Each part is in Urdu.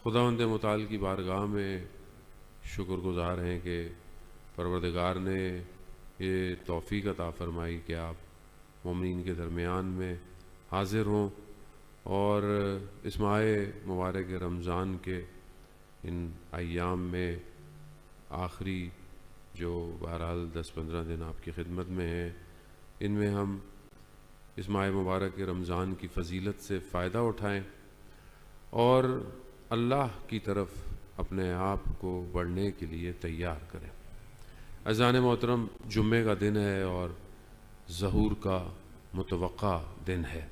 خداوند متعال کی بارگاہ میں شکر گزار ہیں کہ پروردگار نے یہ توفیق عطا فرمائی کہ آپ مومنین کے درمیان میں حاضر ہوں اور اس ماہ مبارک رمضان کے ان ایام میں آخری جو بہرحال 10-15 دن آپ کی خدمت میں ہیں، ان میں ہم اس ماہ مبارک رمضان کی فضیلت سے فائدہ اٹھائیں اور اللہ کی طرف اپنے آپ کو بڑھنے کے لیے تیار کریں۔ عزیزان محترم، جمعے کا دن ہے اور ظہور کا متوقع دن ہے۔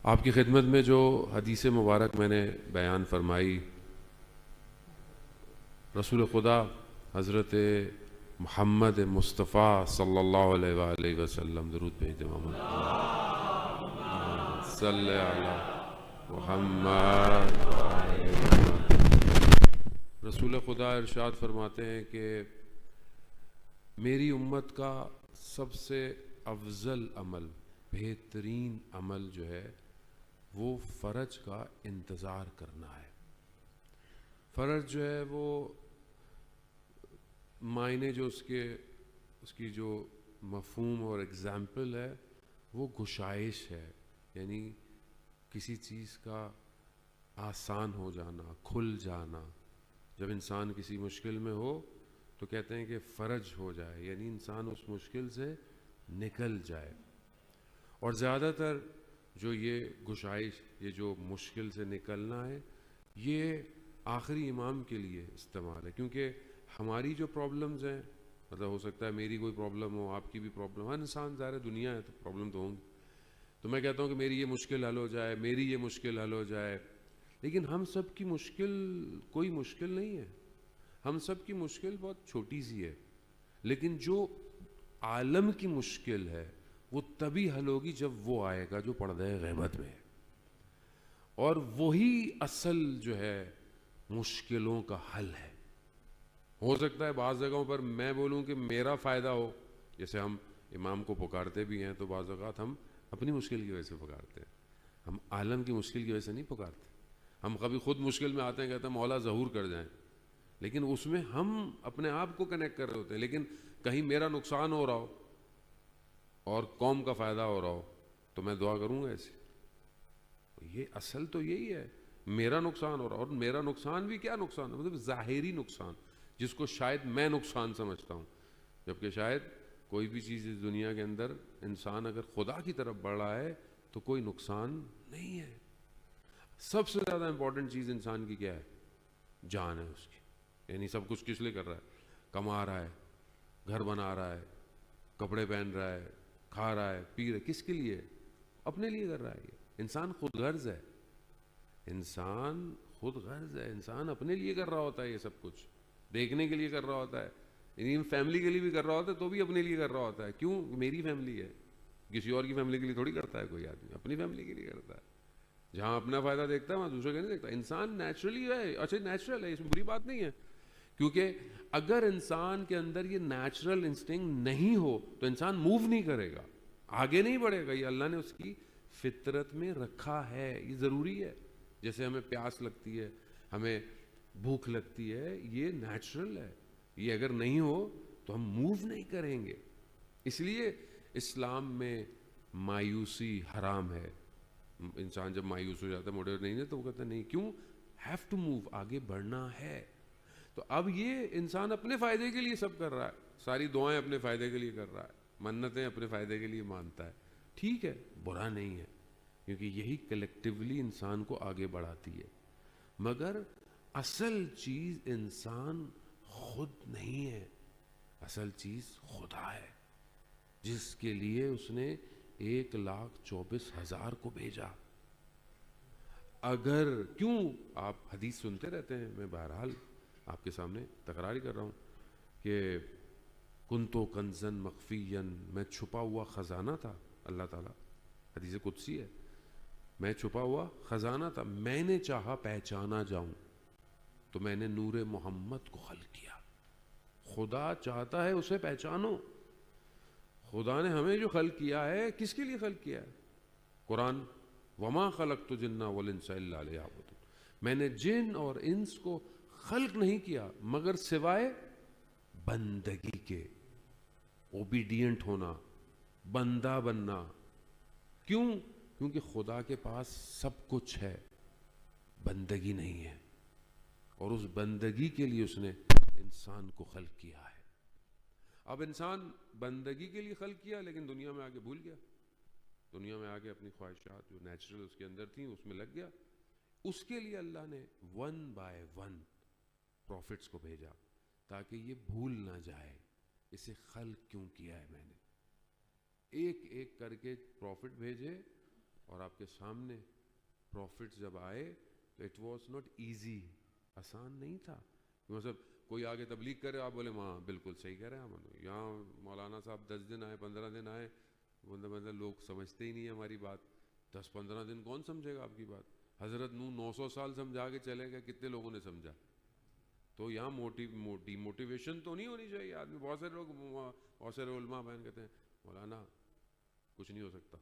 آپ کی خدمت میں جو حدیث مبارک میں نے بیان فرمائی، رسول خدا حضرت محمد مصطفیٰ صلی اللہ علیہ وآلہ وسلم، درود بھیج دیں محمد صلی علی محمد۔ رسول خدا ارشاد فرماتے ہیں کہ میری امت کا سب سے افضل عمل، بہترین عمل جو ہے وہ فرج کا انتظار کرنا ہے۔ فرج جو ہے وہ معنی جو اس کی جو مفہوم اور اگزامپل ہے وہ گشائش ہے، یعنی کسی چیز کا آسان ہو جانا، کھل جانا۔ جب انسان کسی مشکل میں ہو تو کہتے ہیں کہ فرج ہو جائے، یعنی انسان اس مشکل سے نکل جائے۔ اور زیادہ تر جو یہ گشائش، یہ جو مشکل سے نکلنا ہے، یہ آخری امام کے لیے استعمال ہے، کیونکہ ہماری جو پرابلمز ہیں، مطلب ہو سکتا ہے میری کوئی پرابلم ہو، آپ کی بھی پرابلم، ہر انسان ظاہر ہے دنیا ہے تو پرابلم تو ہوں گی۔ تو میں کہتا ہوں کہ میری یہ مشکل حل ہو جائے، میری یہ مشکل حل ہو جائے، لیکن ہم سب کی مشکل کوئی مشکل نہیں ہے، ہم سب کی مشکل بہت چھوٹی سی ہے، لیکن جو عالم کی مشکل ہے وہ تبھی حل ہوگی جب وہ آئے گا جو پردہ غیبت میں ہے، اور وہی اصل جو ہے مشکلوں کا حل ہے۔ ہو سکتا ہے بعض جگہوں پر میں بولوں کہ میرا فائدہ ہو، جیسے ہم امام کو پکارتے بھی ہیں تو بعض اوقات ہم اپنی مشکل کی وجہ سے پکارتے ہیں، ہم عالم کی مشکل کی وجہ سے نہیں پکارتے۔ ہم کبھی خود مشکل میں آتے ہیں، کہتے ہیں مولا ظہور کر جائیں، لیکن اس میں ہم اپنے آپ کو کنیکٹ کر رہے ہوتے ہیں، لیکن کہیں میرا نقصان ہو رہا ہو اور قوم کا فائدہ ہو رہا ہو تو میں دعا کروں گا ایسے؟ یہ اصل تو یہی ہے، میرا نقصان ہو رہا، اور میرا نقصان بھی کیا نقصان ہے، مطلب ظاہری نقصان جس کو شاید میں نقصان سمجھتا ہوں، جبکہ شاید کوئی بھی چیز اس دنیا کے اندر انسان اگر خدا کی طرف بڑھ رہا ہے تو کوئی نقصان نہیں ہے۔ سب سے زیادہ امپورٹنٹ چیز انسان کی کیا ہے؟ جان ہے اس کی، یعنی سب کچھ کس لیے کر رہا ہے؟ کما رہا ہے، گھر بنا رہا ہے، کپڑے پہن رہا ہے، کھا رہا ہے، پی رہا ہے، کس کے لیے؟ اپنے لیے کر رہا ہے۔ یہ انسان خود غرض ہے، انسان خود غرض ہے، انسان اپنے لیے کر رہا ہوتا ہے، یہ سب کچھ دیکھنے کے لیے کر رہا ہوتا ہے، یعنی فیملی کے لیے بھی کر رہا ہوتا ہے تو بھی اپنے لیے کر رہا ہوتا ہے۔ کیوں؟ میری فیملی ہے، کسی اور کی فیملی کے لیے تھوڑی کرتا ہے کوئی آدمی، اپنی فیملی کے لیے کرتا ہے۔ جہاں اپنا فائدہ دیکھتا ہے وہاں دوسرے کا نہیں دیکھتا۔ انسان نیچرلی ہے، اچھا نیچرل ہے، اس میں بری بات نہیں ہے، کیونکہ اگر انسان کے اندر یہ نیچرل انسٹنکٹ نہیں ہو تو انسان موو نہیں کرے گا، آگے نہیں بڑھے گا۔ یہ اللہ نے اس کی فطرت میں رکھا ہے، یہ ضروری ہے۔ جیسے ہمیں پیاس لگتی ہے، ہمیں بھوک لگتی ہے، یہ نیچرل ہے، یہ اگر نہیں ہو تو ہم موو نہیں کریں گے۔ اس لیے اسلام میں مایوسی حرام ہے۔ انسان جب مایوس ہو جاتا ہے، موٹیویٹ نہیں ہے، تو وہ کہتا ہے نہیں، کیوں؟ ہیو ٹو موو، آگے بڑھنا ہے۔ تو اب یہ انسان اپنے فائدے کے لیے سب کر رہا ہے، ساری دعائیں اپنے فائدے کے لیے کر رہا ہے، منتیں اپنے فائدے کے لیے مانتا ہے، ٹھیک ہے، برا نہیں ہے، کیونکہ یہی کلیکٹیولی انسان کو آگے بڑھاتی ہے۔ مگر اصل چیز انسان خود نہیں ہے، اصل چیز خدا ہے، جس کے لیے اس نے 1,24,000 کو بھیجا۔ اگر کیوں آپ حدیث سنتے رہتے ہیں، میں بہرحال آپ کے سامنے تکرار ہی کر رہا ہوں کہ کنتو کنزن مخفین، میں چھپا ہوا خزانہ تھا، اللہ تعالیٰ، حدیث قدسی ہے، میں چھپا ہوا خزانہ تھا، میں نے چاہا پہچانا جاؤں تو میں نے نور محمد کو خلق کیا۔ خدا چاہتا ہے اسے پہچانو۔ خدا نے ہمیں جو خلق کیا ہے، کس کے لیے خلق کیا ہے؟ قرآن، وما خلقت الجن والانس الا لیعبدون، میں نے جن اور انس کو خلق نہیں کیا مگر سوائے بندگی کے. اوبیڈینٹ ہونا, بندہ بننا. کیوں؟ کیونکہ خدا کے پاس سب کچھ ہے, بندگی نہیں ہے, اور اس بندگی کے لیے اس نے انسان کو خلق کیا ہے. اب انسان بندگی کے لیے خلق کیا لیکن دنیا میں آگے بھول گیا, دنیا میں آگے اپنی خواہشات جو نیچرل اس کے اندر تھیں اس میں لگ گیا. اس کے لیے اللہ نے 1 by 1 پروفٹس کو بھیجا تاکہ یہ بھول نہ جائے اسے خلق کیوں کیا ہے میں نے. ایک ایک کر کے پروفٹ بھیجے, اور آپ کے سامنے پروفٹس جب آئے تو اٹ واز ناٹ ایزی, آسان نہیں تھا. مطلب کوئی آگے تبلیغ کرے, آپ بولے ہاں بالکل صحیح کہہ رہے ہیں ہم, یہاں مولانا صاحب 10 دن آئے 15 دن آئے, مطلب لوگ سمجھتے ہی نہیں ہیں ہماری بات. 10-15 دن کون سمجھے گا آپ کی بات؟ حضرت نوح 900 سال سمجھا کے چلے گئے, کتنے لوگوں نے سمجھا؟ تو یہاں ڈی موٹیویشن تو نہیں ہونی چاہیے آدمی. بہت سارے لوگ, بہت سارے علماء بہن کہتے ہیں مولانا کچھ نہیں ہو سکتا,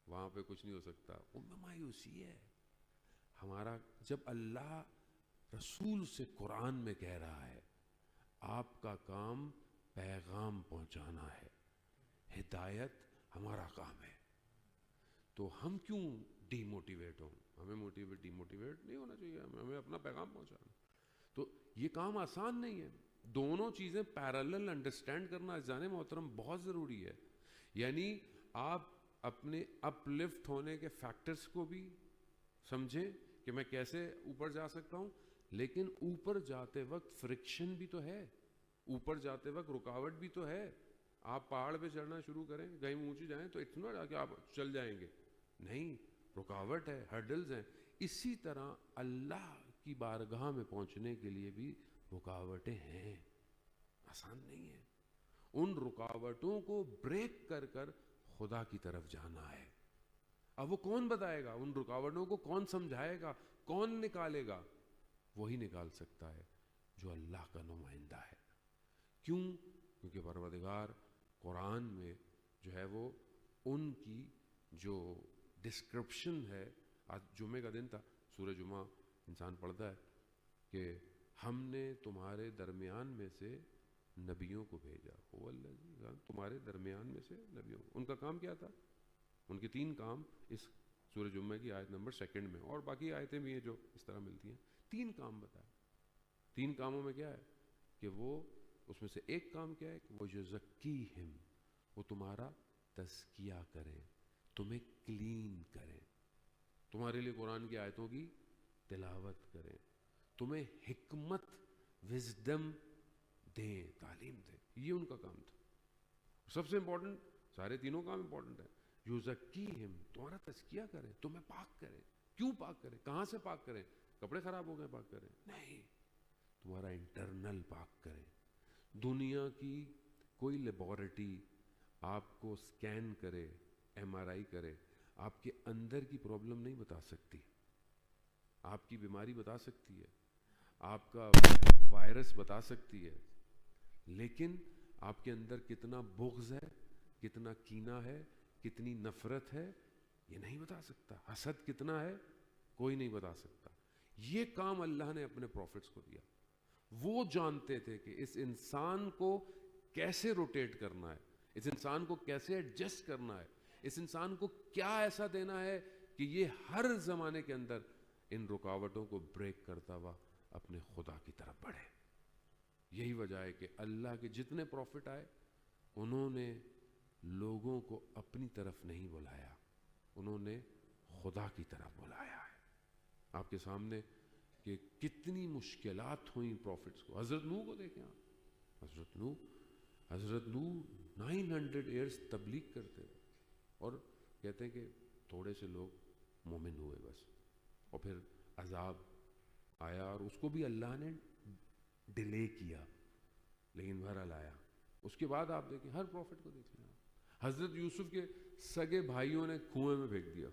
وہاں پہ کچھ نہیں ہو سکتا. ان میں مایوسی ہے. ہمارا جب اللہ رسول سے قرآن میں کہہ رہا ہے آپ کا کام پیغام پہنچانا ہے, ہدایت ہمارا کام ہے, تو ہم کیوں ڈی موٹیویٹ ہوں؟ ہمیں ڈی موٹیویٹ نہیں ہونا چاہیے, ہمیں اپنا پیغام پہنچانا. تو یہ کام آسان نہیں ہے. دونوں چیزیں پیرالل انڈرسٹینڈ کرنا جانے محترم بہت ضروری ہے. یعنی آپ اپنے اپ لفٹ ہونے کے فیکٹرز کو بھی سمجھیں کہ میں کیسے اوپر جا سکتا ہوں, لیکن اوپر جاتے وقت فرکشن بھی تو ہے, اوپر جاتے وقت رکاوٹ بھی تو ہے. آپ پہاڑ پہ چڑھنا شروع کریں, کہیں اونچی جائیں تو اتنا جا کے آپ چل جائیں گے, نہیں, رکاوٹ ہے, ہرڈلز ہیں. اسی طرح اللہ کی بارگاہ میں پہنچنے کے لیے بھی رکاوٹیں ہیں, آسان نہیں ہے. ان رکاوٹوں کو بریک کر کر خدا کی طرف جانا ہے. اب وہ کون بتائے گا ان رکاوٹوں کو, کون سمجھائے گا, کون نکالے گا؟ وہی نکال سکتا ہے جو اللہ کا نمائندہ ہے. کیوں؟ کیونکہ پروردگار قرآن میں جو ہے وہ ان کی جو ڈسکرپشن ہے, آج جمعے کا دن تھا, سورہ جمعہ انسان پڑھتا ہے کہ ہم نے تمہارے درمیان میں سے نبیوں کو بھیجا. تمہارے درمیان میں سے نبیوں, ان کا کام کیا تھا؟ ان کے 3 کام اس سورہ جمعہ کی آیت نمبر 2 میں, اور باقی آیتیں بھی ہیں جو اس طرح ملتی ہیں. 3 کام بتائے. 3 کاموں میں کیا ہے کہ وہ, اس میں سے ایک کام کیا ہے کہ وہ یزکیہم, وہ تمہارا تزکیہ کریں, تمہیں کلین کریں, تمہارے لیے قرآن کی آیتوں کی تلاوت کریں, تمہیں حکمت وزڈم دیں, تعلیم دیں. یہ ان کا کام تھا. سب سے امپورٹنٹ, سارے تینوں کام امپورٹنٹ ہیں. یزکیہم, تمہارا تزکیہ کریں, تمہیں پاک کریں. کیوں پاک کریں؟ کہاں سے پاک کریں؟ کپڑے خراب ہو گئے پاک کریں؟ نہیں, تمہارا انٹرنل پاک کریں. دنیا کی کوئی لیبارٹری آپ کو سکین کرے, MRI کرے, آپ کے اندر کی پرابلم نہیں بتا سکتی. آپ کی بیماری بتا سکتی ہے, آپ کا وائرس بتا سکتی ہے, لیکن آپ کے اندر کتنا بغض ہے, کتنا کینہ ہے, کتنی نفرت ہے, یہ نہیں بتا سکتا. حسد کتنا ہے, کوئی نہیں بتا سکتا. یہ کام اللہ نے اپنے پروفٹس کو دیا. وہ جانتے تھے کہ اس انسان کو کیسے روٹیٹ کرنا ہے, اس انسان کو کیسے ایڈجسٹ کرنا ہے, اس انسان کو کیا ایسا دینا ہے کہ یہ ہر زمانے کے اندر ان رکاوٹوں کو بریک کرتا ہوا اپنے خدا کی طرف بڑھے. یہی وجہ ہے کہ اللہ کے جتنے پروفٹ آئے انہوں نے لوگوں کو اپنی طرف نہیں بلایا, انہوں نے خدا کی طرف بلایا ہے. آپ کے سامنے کہ کتنی مشکلات ہوئیں پروفٹس کو. حضرت نوح کو دیکھیں آپ, حضرت نوح 900 ایئرس تبلیغ کرتے تھے, اور کہتے ہیں کہ تھوڑے سے لوگ مومن ہوئے بس, اور پھر عذاب آیا, اور اس کو بھی اللہ نے ڈیلے کیا, لیکن بہرحال آیا. اس کے بعد آپ دیکھیں, ہر پروفٹ کو دیکھیں آپ, حضرت یوسف کے سگے بھائیوں نے کنویں میں پھینک دیا.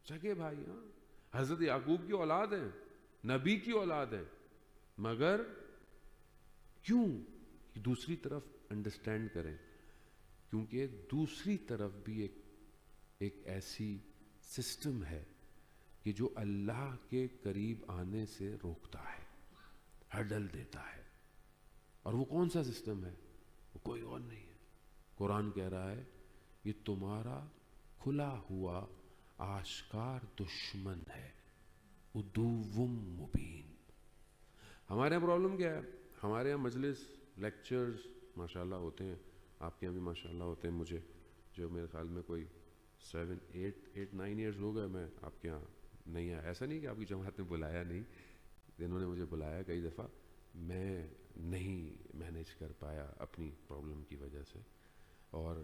سگے بھائی, ہاں, حضرت یعقوب کی اولاد ہیں, نبی کی اولاد ہیں, مگر کیوں؟ دوسری طرف انڈرسٹینڈ کریں, کیونکہ دوسری طرف بھی ایک ایسی سسٹم ہے کہ جو اللہ کے قریب آنے سے روکتا ہے, ہرڈل دیتا ہے. اور وہ کون سا سسٹم ہے؟ وہ کوئی اور نہیں ہے. قرآن کہہ رہا ہے یہ تمہارا کھلا ہوا آشکار دشمن ہے, عدو مبین. ہمارے یہاں پرابلم کیا ہے؟ ہمارے یہاں مجلس لیکچرز ماشاءاللہ ہوتے ہیں, آپ کے یہاں بھی ماشاءاللہ ہوتے ہیں. مجھے جو میرے خیال میں کوئی 7-8-9 ایئرز ہو گئے میں آپ کے یہاں نہیں آیا. ایسا نہیں کہ آپ کی جماعت نے بلایا نہیں, انہوں نے مجھے بلایا کئی دفعہ, میں نہیں مینیج کر پایا اپنی پرابلم کی وجہ سے. اور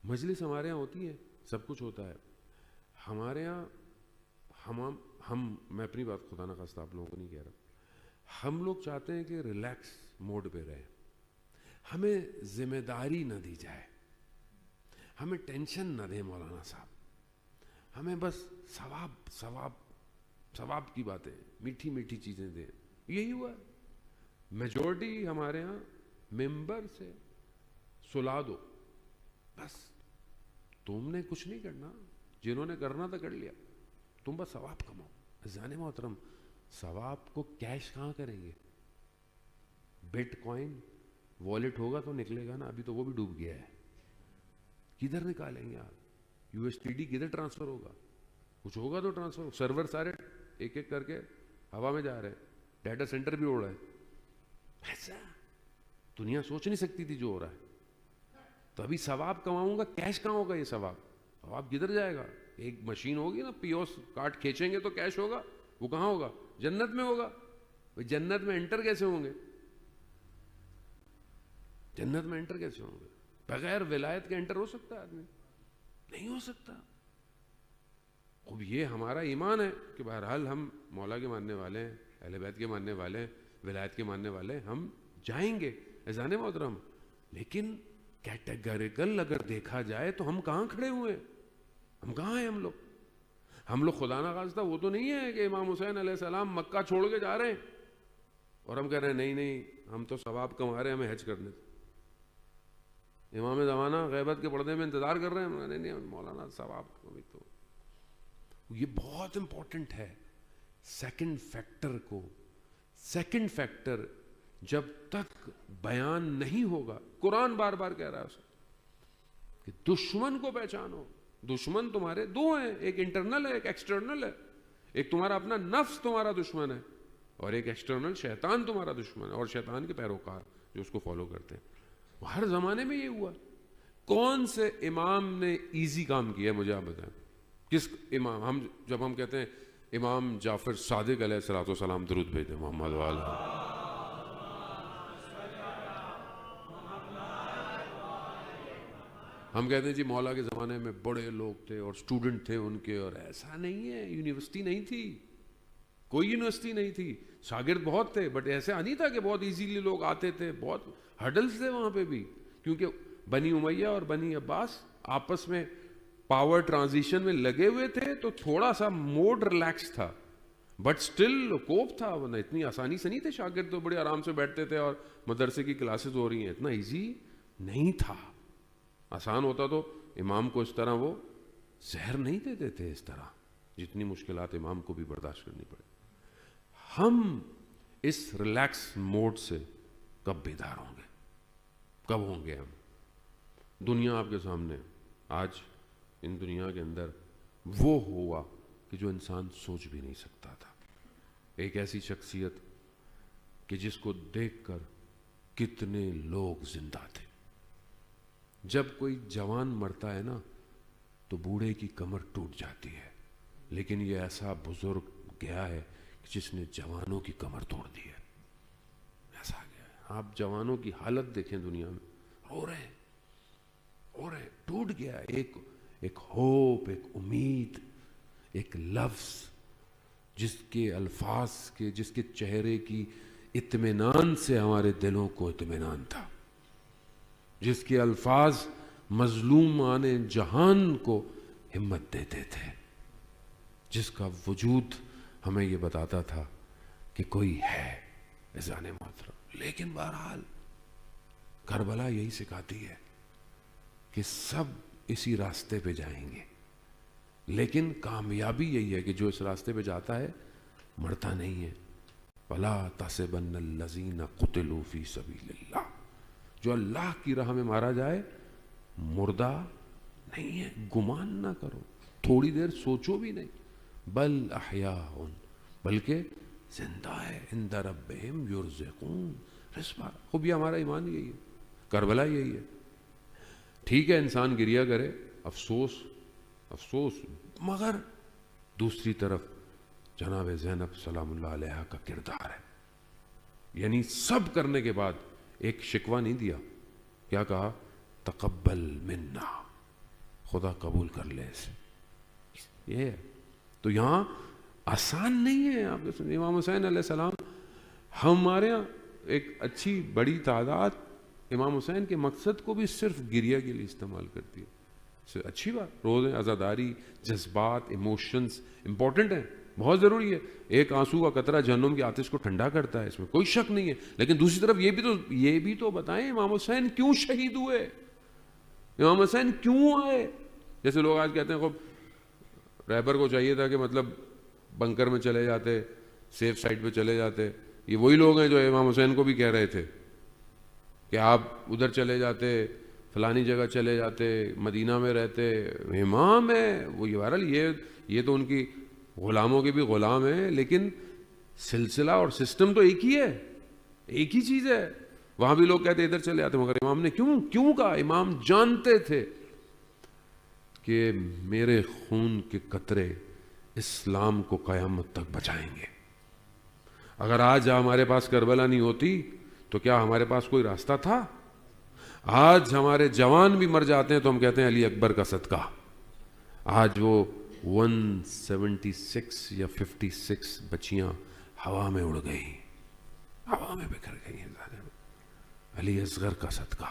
مجلس ہمارے یہاں ہوتی ہے, سب کچھ ہوتا ہے ہمارے یہاں. ہم میں اپنی بات خدا نخواستہ آپ لوگوں کو نہیں کہہ رہا, ہم لوگ چاہتے ہیں کہ ریلیکس موڈ پہ رہیں, ہمیں ذمہ داری نہ دی جائے, ہمیں ٹینشن نہ دیں مولانا صاحب, ہمیں بس ثواب کی باتیں, میٹھی میٹھی چیزیں دیں. یہی ہوا ہے. میجورٹی ہمارے ہاں ممبر سے سلا دو بس, تم نے کچھ نہیں کرنا, جنہوں نے کرنا تھا کر لیا, تم بس ثواب کماؤ. عزیزان محترم, ثواب کو کیش کہاں کریں گے؟ بٹ کوائن والیٹ ہوگا تو نکلے گا نا, ابھی تو وہ بھی ڈوب گیا ہے. کدھر نکالیں گے آپ؟ یو ایس ٹی ڈی کدھر ٹرانسفر ہوگا؟ کچھ ہوگا تو ٹرانسفر. سرور سارے ایک ایک کر کے ہوا میں جا رہے ہیں, ڈیٹا سینٹر بھی اڑ رہا ہے. ایسا دنیا سوچ نہیں سکتی تھی جو ہو رہا ہے. تو ابھی ثواب کماؤں گا, کیش کہاں ہوگا؟ یہ ثواب کدھر جائے گا؟ ایک مشین ہوگی نا, پیوس کارڈ کھینچیں گے تو کیش ہوگا, وہ کہاں ہوگا؟ جنت میں ہوگا. جنت میں انٹر کیسے ہوں گے؟ جنت میں انٹر کیسے ہوں گے؟ بغیر ولایت کے انٹر ہو سکتا ہے آدمی؟ نہیں ہو سکتا. اب یہ ہمارا ایمان ہے کہ بہرحال ہم مولا کے ماننے والے ہیں, اہل بیت کے ماننے والے ہیں, ولایت کے ماننے والے ہیں, ہم جائیں گے عزیزان محترم. لیکن کیٹیگریکل اگر دیکھا جائے تو ہم کہاں کھڑے ہوئے ہیں؟ ہم کہاں ہیں؟ ہم لوگ خدا نخواستہ وہ تو نہیں ہے کہ امام حسین علیہ السلام مکہ چھوڑ کے جا رہے ہیں اور ہم کہہ رہے ہیں نہیں ہم تو ثواب کما رہے ہیں, ہمیں حج کرنے. امام زمانہ غیبت کے پردے میں انتظار کر رہے ہیں, نہیں مولانا ثواب بھی تو. یہ بہت امپورٹنٹ ہے. سیکنڈ فیکٹر جب تک بیان نہیں ہوگا, قرآن بار بار کہہ رہا ہے اسے کہ دشمن کو پہچانو. دشمن تمہارے دو ہیں, ایک انٹرنل ہے, ایک ایکسٹرنل ہے. ایک تمہارا اپنا نفس تمہارا دشمن ہے, اور ایک ایکسٹرنل شیطان تمہارا دشمن ہے, اور شیطان کے پیروکار جو اس کو فالو کرتے ہیں. ہر زمانے میں یہ ہوا. کون سے امام نے ایزی کام کیا ہے؟ مجھے آپ بتائیں. کس امام؟ جب ہم کہتے ہیں امام جعفر صادق علیہ الصلوۃ والسلام, درود بھیجیں محمد والا, ہم کہتے ہیں جی مولا کے زمانے میں بڑے لوگ تھے اور اسٹوڈنٹ تھے ان کے, اور ایسا نہیں ہے. یونیورسٹی نہیں تھی, کوئی یونیورسٹی نہیں تھی. شاگرد بہت تھے, بٹ ایسا نہیں تھا کہ بہت ایزیلی لوگ آتے تھے. بہت ہرڈلز تھے وہاں پہ بھی, کیونکہ بنی امیہ اور بنی عباس آپس میں پاور ٹرانزیشن میں لگے ہوئے تھے, تو تھوڑا سا موڈ ریلیکس تھا, بٹ سٹل کوپ تھا. ورنہ اتنی آسانی سے نہیں تھے. شاگرد تو بڑے آرام سے بیٹھتے تھے اور مدرسے کی کلاسز ہو رہی ہیں, اتنا ایزی نہیں تھا. آسان ہوتا تو امام کو اس طرح وہ زہر نہیں دیتے تھے, اس طرح جتنی مشکلات امام کو بھی برداشت کرنی پڑے. ہم اس ریلیکس موڈ سے کب بیدار ہوں گے؟ کب ہوں گے ہم؟ دنیا آپ کے سامنے, آج ان دنیا کے اندر وہ ہوا کہ جو انسان سوچ بھی نہیں سکتا تھا. ایک ایسی شخصیت کہ جس کو دیکھ کر کتنے لوگ زندہ تھے. جب کوئی جوان مرتا ہے نا تو بوڑھے کی کمر ٹوٹ جاتی ہے, لیکن یہ ایسا بزرگ گیا ہے جس نے جوانوں کی کمر توڑ دی ہے. ایسا گیا ہے. آپ جوانوں کی حالت دیکھیں دنیا میں, رو رہے ہیں, ٹوٹ گیا. ایک ہوپ, ایک امید, ایک لفظ جس کے الفاظ کے, جس کے چہرے کی اطمینان سے ہمارے دلوں کو اطمینان تھا, جس کے الفاظ مظلومان جہان کو ہمت دیتے تھے, جس کا وجود ہمیں یہ بتاتا تھا کہ کوئی ہے عزیزان محترم. لیکن بہرحال کربلا یہی سکھاتی ہے کہ سب اسی راستے پہ جائیں گے. لیکن کامیابی یہی ہے کہ جو اس راستے پہ جاتا ہے مرتا نہیں ہے. وَلَا تَحْسَبَنَّ الَّذِينَ قُتِلُوا فِي سَبِيلِ اللَّهِ, جو اللہ کی راہ میں مارا جائے مردہ نہیں ہے. گمان نہ کرو, تھوڑی دیر سوچو بھی نہیں. بل احیاء, بلکہ زندہ ہے. عند ربہم یرزقون, خوب یہ ہمارا ایمان یہی ہے, کربلا یہی ہے. ٹھیک ہے انسان گریا کرے, افسوس افسوس, مگر دوسری طرف جناب زینب سلام اللہ علیہ کا کردار ہے. یعنی سب کرنے کے بعد ایک شکوہ نہیں دیا. کیا کہا؟ تقبل منا, خدا قبول کر لے اسے. یہ ہے. تو یہاں آسان نہیں ہے. آپ امام حسین علیہ السلام, ہمارے یہاں ایک اچھی بڑی تعداد امام حسین کے مقصد کو بھی صرف گریہ کے لیے استعمال کرتی ہے. اچھی بات, روزے, عزاداری, جذبات, ایموشنز امپورٹنٹ ہیں, بہت ضروری ہے. ایک آنسو کا قطرہ جہنم کی آتش کو ٹھنڈا کرتا ہے, اس میں کوئی شک نہیں ہے. لیکن دوسری طرف یہ بھی تو بتائیں امام حسین کیوں شہید ہوئے, امام حسین کیوں آئے. جیسے لوگ آج کہتے ہیں خوب رہبر کو چاہیے تھا کہ مطلب بنکر میں چلے جاتے, سیف سائٹ پہ چلے جاتے. یہ وہی لوگ ہیں جو امام حسین کو بھی کہہ رہے تھے کہ آپ ادھر چلے جاتے, فلانی جگہ چلے جاتے, مدینہ میں رہتے, امام ہے وہ. یہ بہرحال یہ تو ان کی غلاموں کے بھی غلام ہیں, لیکن سلسلہ اور سسٹم تو ایک ہی ہے, ایک ہی چیز ہے. وہاں بھی لوگ کہتے ادھر چلے جاتے, مگر امام نے کیوں کہا؟ امام جانتے تھے کہ میرے خون کے قطرے اسلام کو قیامت تک بچائیں گے. اگر آج ہمارے پاس کربلا نہیں ہوتی تو کیا ہمارے پاس کوئی راستہ تھا؟ آج ہمارے جوان بھی مر جاتے ہیں تو ہم کہتے ہیں علی اکبر کا صدقہ. آج وہ 176 یا 56 بچیاں ہوا میں اڑ گئی, ہوا میں بکھر گئی ہیں, علی اصغر کا صدقہ.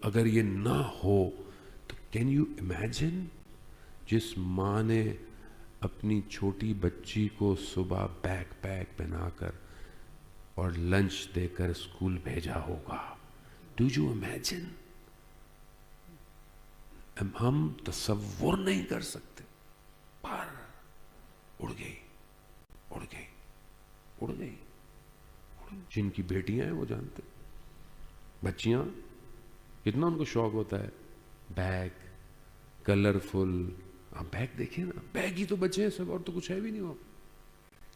اگر یہ نہ ہو تو کین یو امیجن جس ماں نے اپنی چھوٹی بچی کو صبح بیک پیک پہنا کر اور لنچ دے کر اسکول بھیجا ہوگا. Do you imagine? ہم تصور نہیں کر سکتے. پر اڑ گئی. جن کی بیٹیاں ہیں وہ جانتے, بچیاں کتنا ان کو شوق ہوتا ہے بیگ, کلرفل. آپ بیگ دیکھیں نا, بیگ ہی تو بچے ہیں سب, اور تو کچھ ہے بھی نہیں. ہو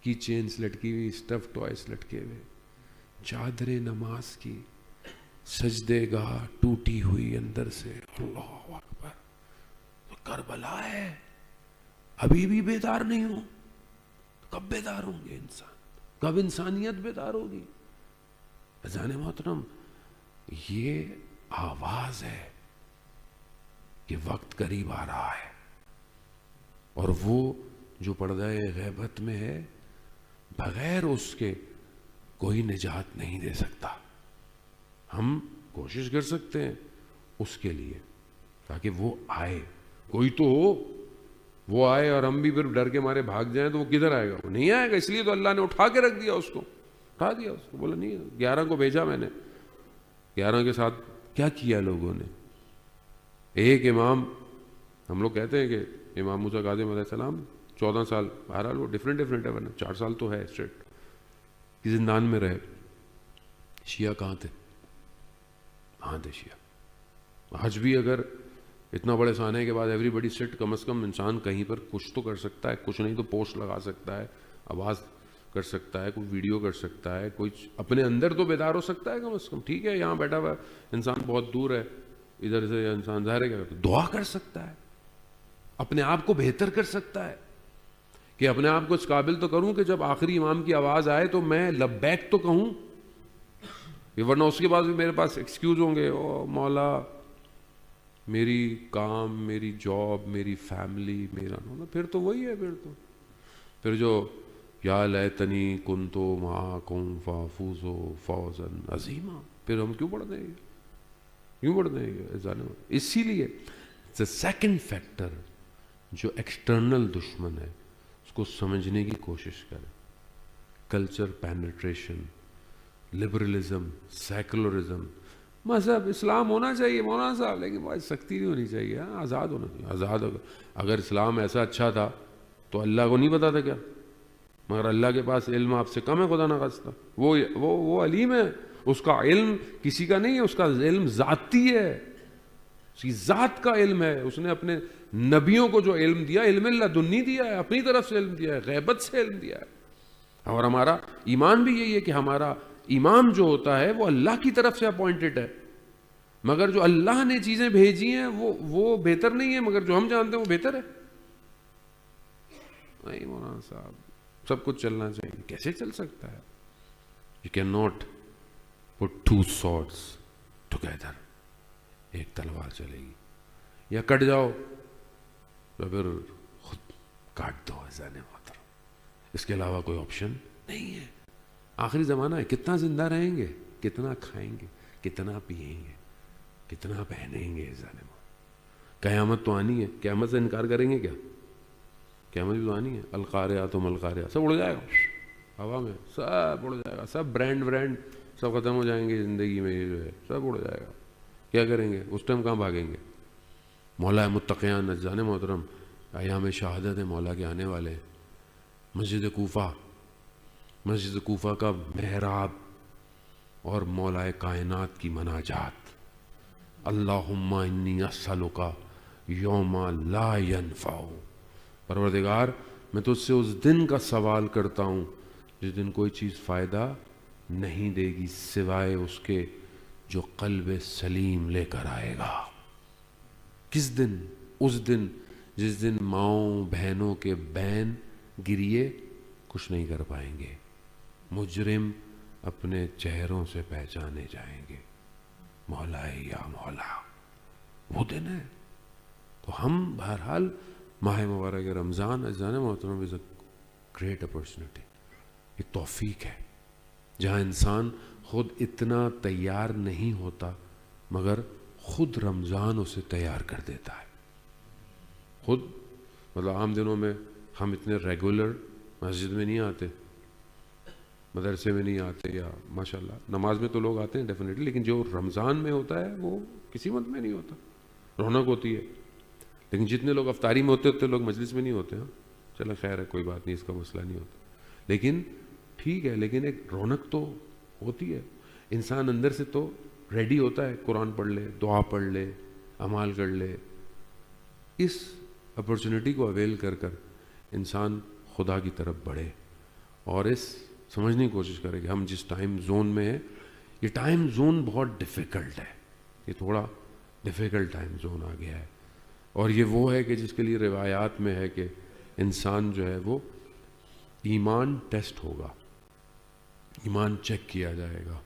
کی چینز لٹکی ہوئی, اسٹف ٹوائز لٹکے ہوئے, چادر نماز کی, سجدے گاہ ٹوٹی ہوئی اندر سے. اللہ اکبر. تو کربلا ہے, ابھی بھی بیدار نہیں ہو. کب بیدار ہوں گے انسان؟ کب انسانیت بیدار ہوگی؟ عزیزان محترم, یہ آواز ہے کہ وقت قریب آ رہا ہے, اور وہ جو پردہ غیبت میں ہے بغیر اس کے کوئی نجات نہیں دے سکتا. ہم کوشش کر سکتے ہیں اس کے لیے تاکہ وہ آئے, کوئی تو ہو وہ آئے, اور ہم بھی پھر ڈر کے مارے بھاگ جائیں تو وہ کدھر آئے گا؟ وہ نہیں آئے گا. اس لیے تو اللہ نے اٹھا کے رکھ دیا اس کو, اٹھا دیا اس کو. بولا نہیں, 11 کو بھیجا میں نے. 11 کے ساتھ کیا کیا لوگوں نے؟ ایک امام, ہم لوگ کہتے ہیں کہ امام موسیٰ کاظم علیہ السلام 14 سال, بہرحال وہ ڈفرینٹ ہے, ورنہ 4 سال تو ہے اسٹریٹ کی زندان میں رہے. شیعہ کہاں تھے؟ کہاں تھے شیعہ؟ آج بھی اگر اتنا بڑے سانے کے بعد ایوری بڈی سٹ, کم از کم انسان کہیں پر کچھ تو کر سکتا ہے, کچھ نہیں تو پوسٹ لگا سکتا ہے, آواز کر سکتا ہے, کوئی ویڈیو کر سکتا ہے, کوئی اپنے اندر تو بیدار ہو سکتا ہے کم از کم. ٹھیک ہے یہاں بیٹھا ہوا انسان بہت دور ہے ادھر سے, انسان ظاہر ہے کیا کرتا ہے, دعا کر سکتا ہے, اپنے آپ کو بہتر کر سکتا ہے کہ اپنے آپ کو اس قابل تو کروں کہ جب آخری امام کی آواز آئے تو میں لبیک تو کہوں, ورنہ اس کے بعد بھی میرے پاس ایکسکیوز ہوں گے, او مولا میری کام, میری جاب, میری فیملی, میرا, پھر تو وہی ہے. پھر جو یا لیتنی کنتو معکم فافوز فوزا عظیما, پھر ہم کیوں پڑھتے ہیں؟ اسی لیے the second factor جو ایکسٹرنل دشمن ہے اس کو سمجھنے کی کوشش کریں. کلچر پینیٹریشن, لبرلزم, سیکولرزم, مذہب اسلام ہونا چاہیے مولانا صاحب، لیکن بھائی سختی نہیں ہونی چاہیے، آزاد ہونا چاہیے، آزاد اگر اسلام ایسا اچھا تھا تو اللہ کو نہیں پتا تھا کیا؟ مگر اللہ کے پاس علم آپ سے کم ہے خدا نخواستہ، وہ علیم ہے، اس کا علم کسی کا نہیں ہے، اس کا علم ذاتی ہے، اس کی ذات کا علم ہے، اس نے اپنے نبیوں کو جو علم دیا علم لدنی دیا ہے، اپنی طرف سے علم دیا ہے، غیبت سے علم دیا ہے۔ اور ہمارا ایمان بھی یہی ہے کہ ہمارا امام جو ہوتا ہے وہ اللہ کی طرف سے اپوائنٹڈ ہے، مگر جو اللہ نے چیزیں بھیجی ہیں وہ بہتر نہیں ہے، مگر جو ہم جانتے ہیں وہ بہتر ہے۔ نہیں مولانا صاحب سب کچھ چلنا چاہیے، کیسے چل سکتا ہے؟ You can not put two swords together, ایک تلوار چلے گی، یا کٹ جاؤ تو پھر خود کاٹ دو ایزان محترم، اس کے علاوہ کوئی آپشن نہیں ہے۔ آخری زمانہ ہے، کتنا زندہ رہیں گے، کتنا کھائیں گے، کتنا پیئیں گے، کتنا پہنیں گے ایزان محترم۔ قیامت تو آنی ہے، قیامت سے انکار کریں گے کیا؟ قیامت بھی تو آنی ہے، القاریات و ملقاریات، سب اڑ جائے گا ہوا میں، سب اڑ جائے گا، سب برانڈ سب ختم ہو جائیں گے زندگی میں، یہ جو ہے سب اڑ جائے گا، کیا کریں گے اس ٹائم؟ کہاں بھاگیں گے؟ مولا متقیان اجزان محترم، ایام شہادت ہے مولا کے آنے والے، مسجد کوفہ کا محراب اور مولا کائنات کی مناجات، اللہم انی اسألک یوم لا ینفع، پروردگار میں تجھ سے اس دن کا سوال کرتا ہوں جس دن کوئی چیز فائدہ نہیں دے گی سوائے اس کے جو قلب سلیم لے کر آئے گا۔ کس دن؟ اس دن جس دن ماؤں بہنوں کے بین گریے کچھ نہیں کر پائیں گے، مجرم اپنے چہروں سے پہچانے جائیں گے، مولا یا مولا، وہ دن ہے۔ تو ہم بہرحال ماہ مبارک رمضان اجزان محترم از اے گریٹ اپرچونٹی، ایک توفیق ہے جہاں انسان خود اتنا تیار نہیں ہوتا مگر خود رمضان اسے تیار کر دیتا ہے۔ خود مطلب عام دنوں میں ہم اتنے ریگولر مسجد میں نہیں آتے، مدرسے میں نہیں آتے، یا ماشاءاللہ نماز میں تو لوگ آتے ہیں ڈیفینیٹلی، لیکن جو رمضان میں ہوتا ہے وہ کسی مت میں نہیں ہوتا، رونق ہوتی ہے۔ لیکن جتنے لوگ افطاری میں ہوتے اتنے لوگ مجلس میں نہیں ہوتے۔ ہاں چلو خیر ہے، کوئی بات نہیں، اس کا مسئلہ نہیں ہوتا، لیکن ٹھیک ہے، لیکن ایک رونق تو ہوتی ہے، انسان اندر سے تو ریڈی ہوتا ہے، قرآن پڑھ لے، دعا پڑھ لے، اعمال کر لے۔ اس اپرچونٹی کو اویل کر انسان خدا کی طرف بڑھے اور اس سمجھنے کی کوشش کرے کہ ہم جس ٹائم زون میں ہیں، یہ ٹائم زون بہت ڈیفیکلٹ ہے، یہ تھوڑا ڈیفیکلٹ ٹائم زون آ گیا ہے، اور یہ وہ ہے کہ جس کے لیے روایات میں ہے کہ انسان جو ہے وہ ایمان ٹیسٹ ہوگا، ایمان چیک کیا جائے گا،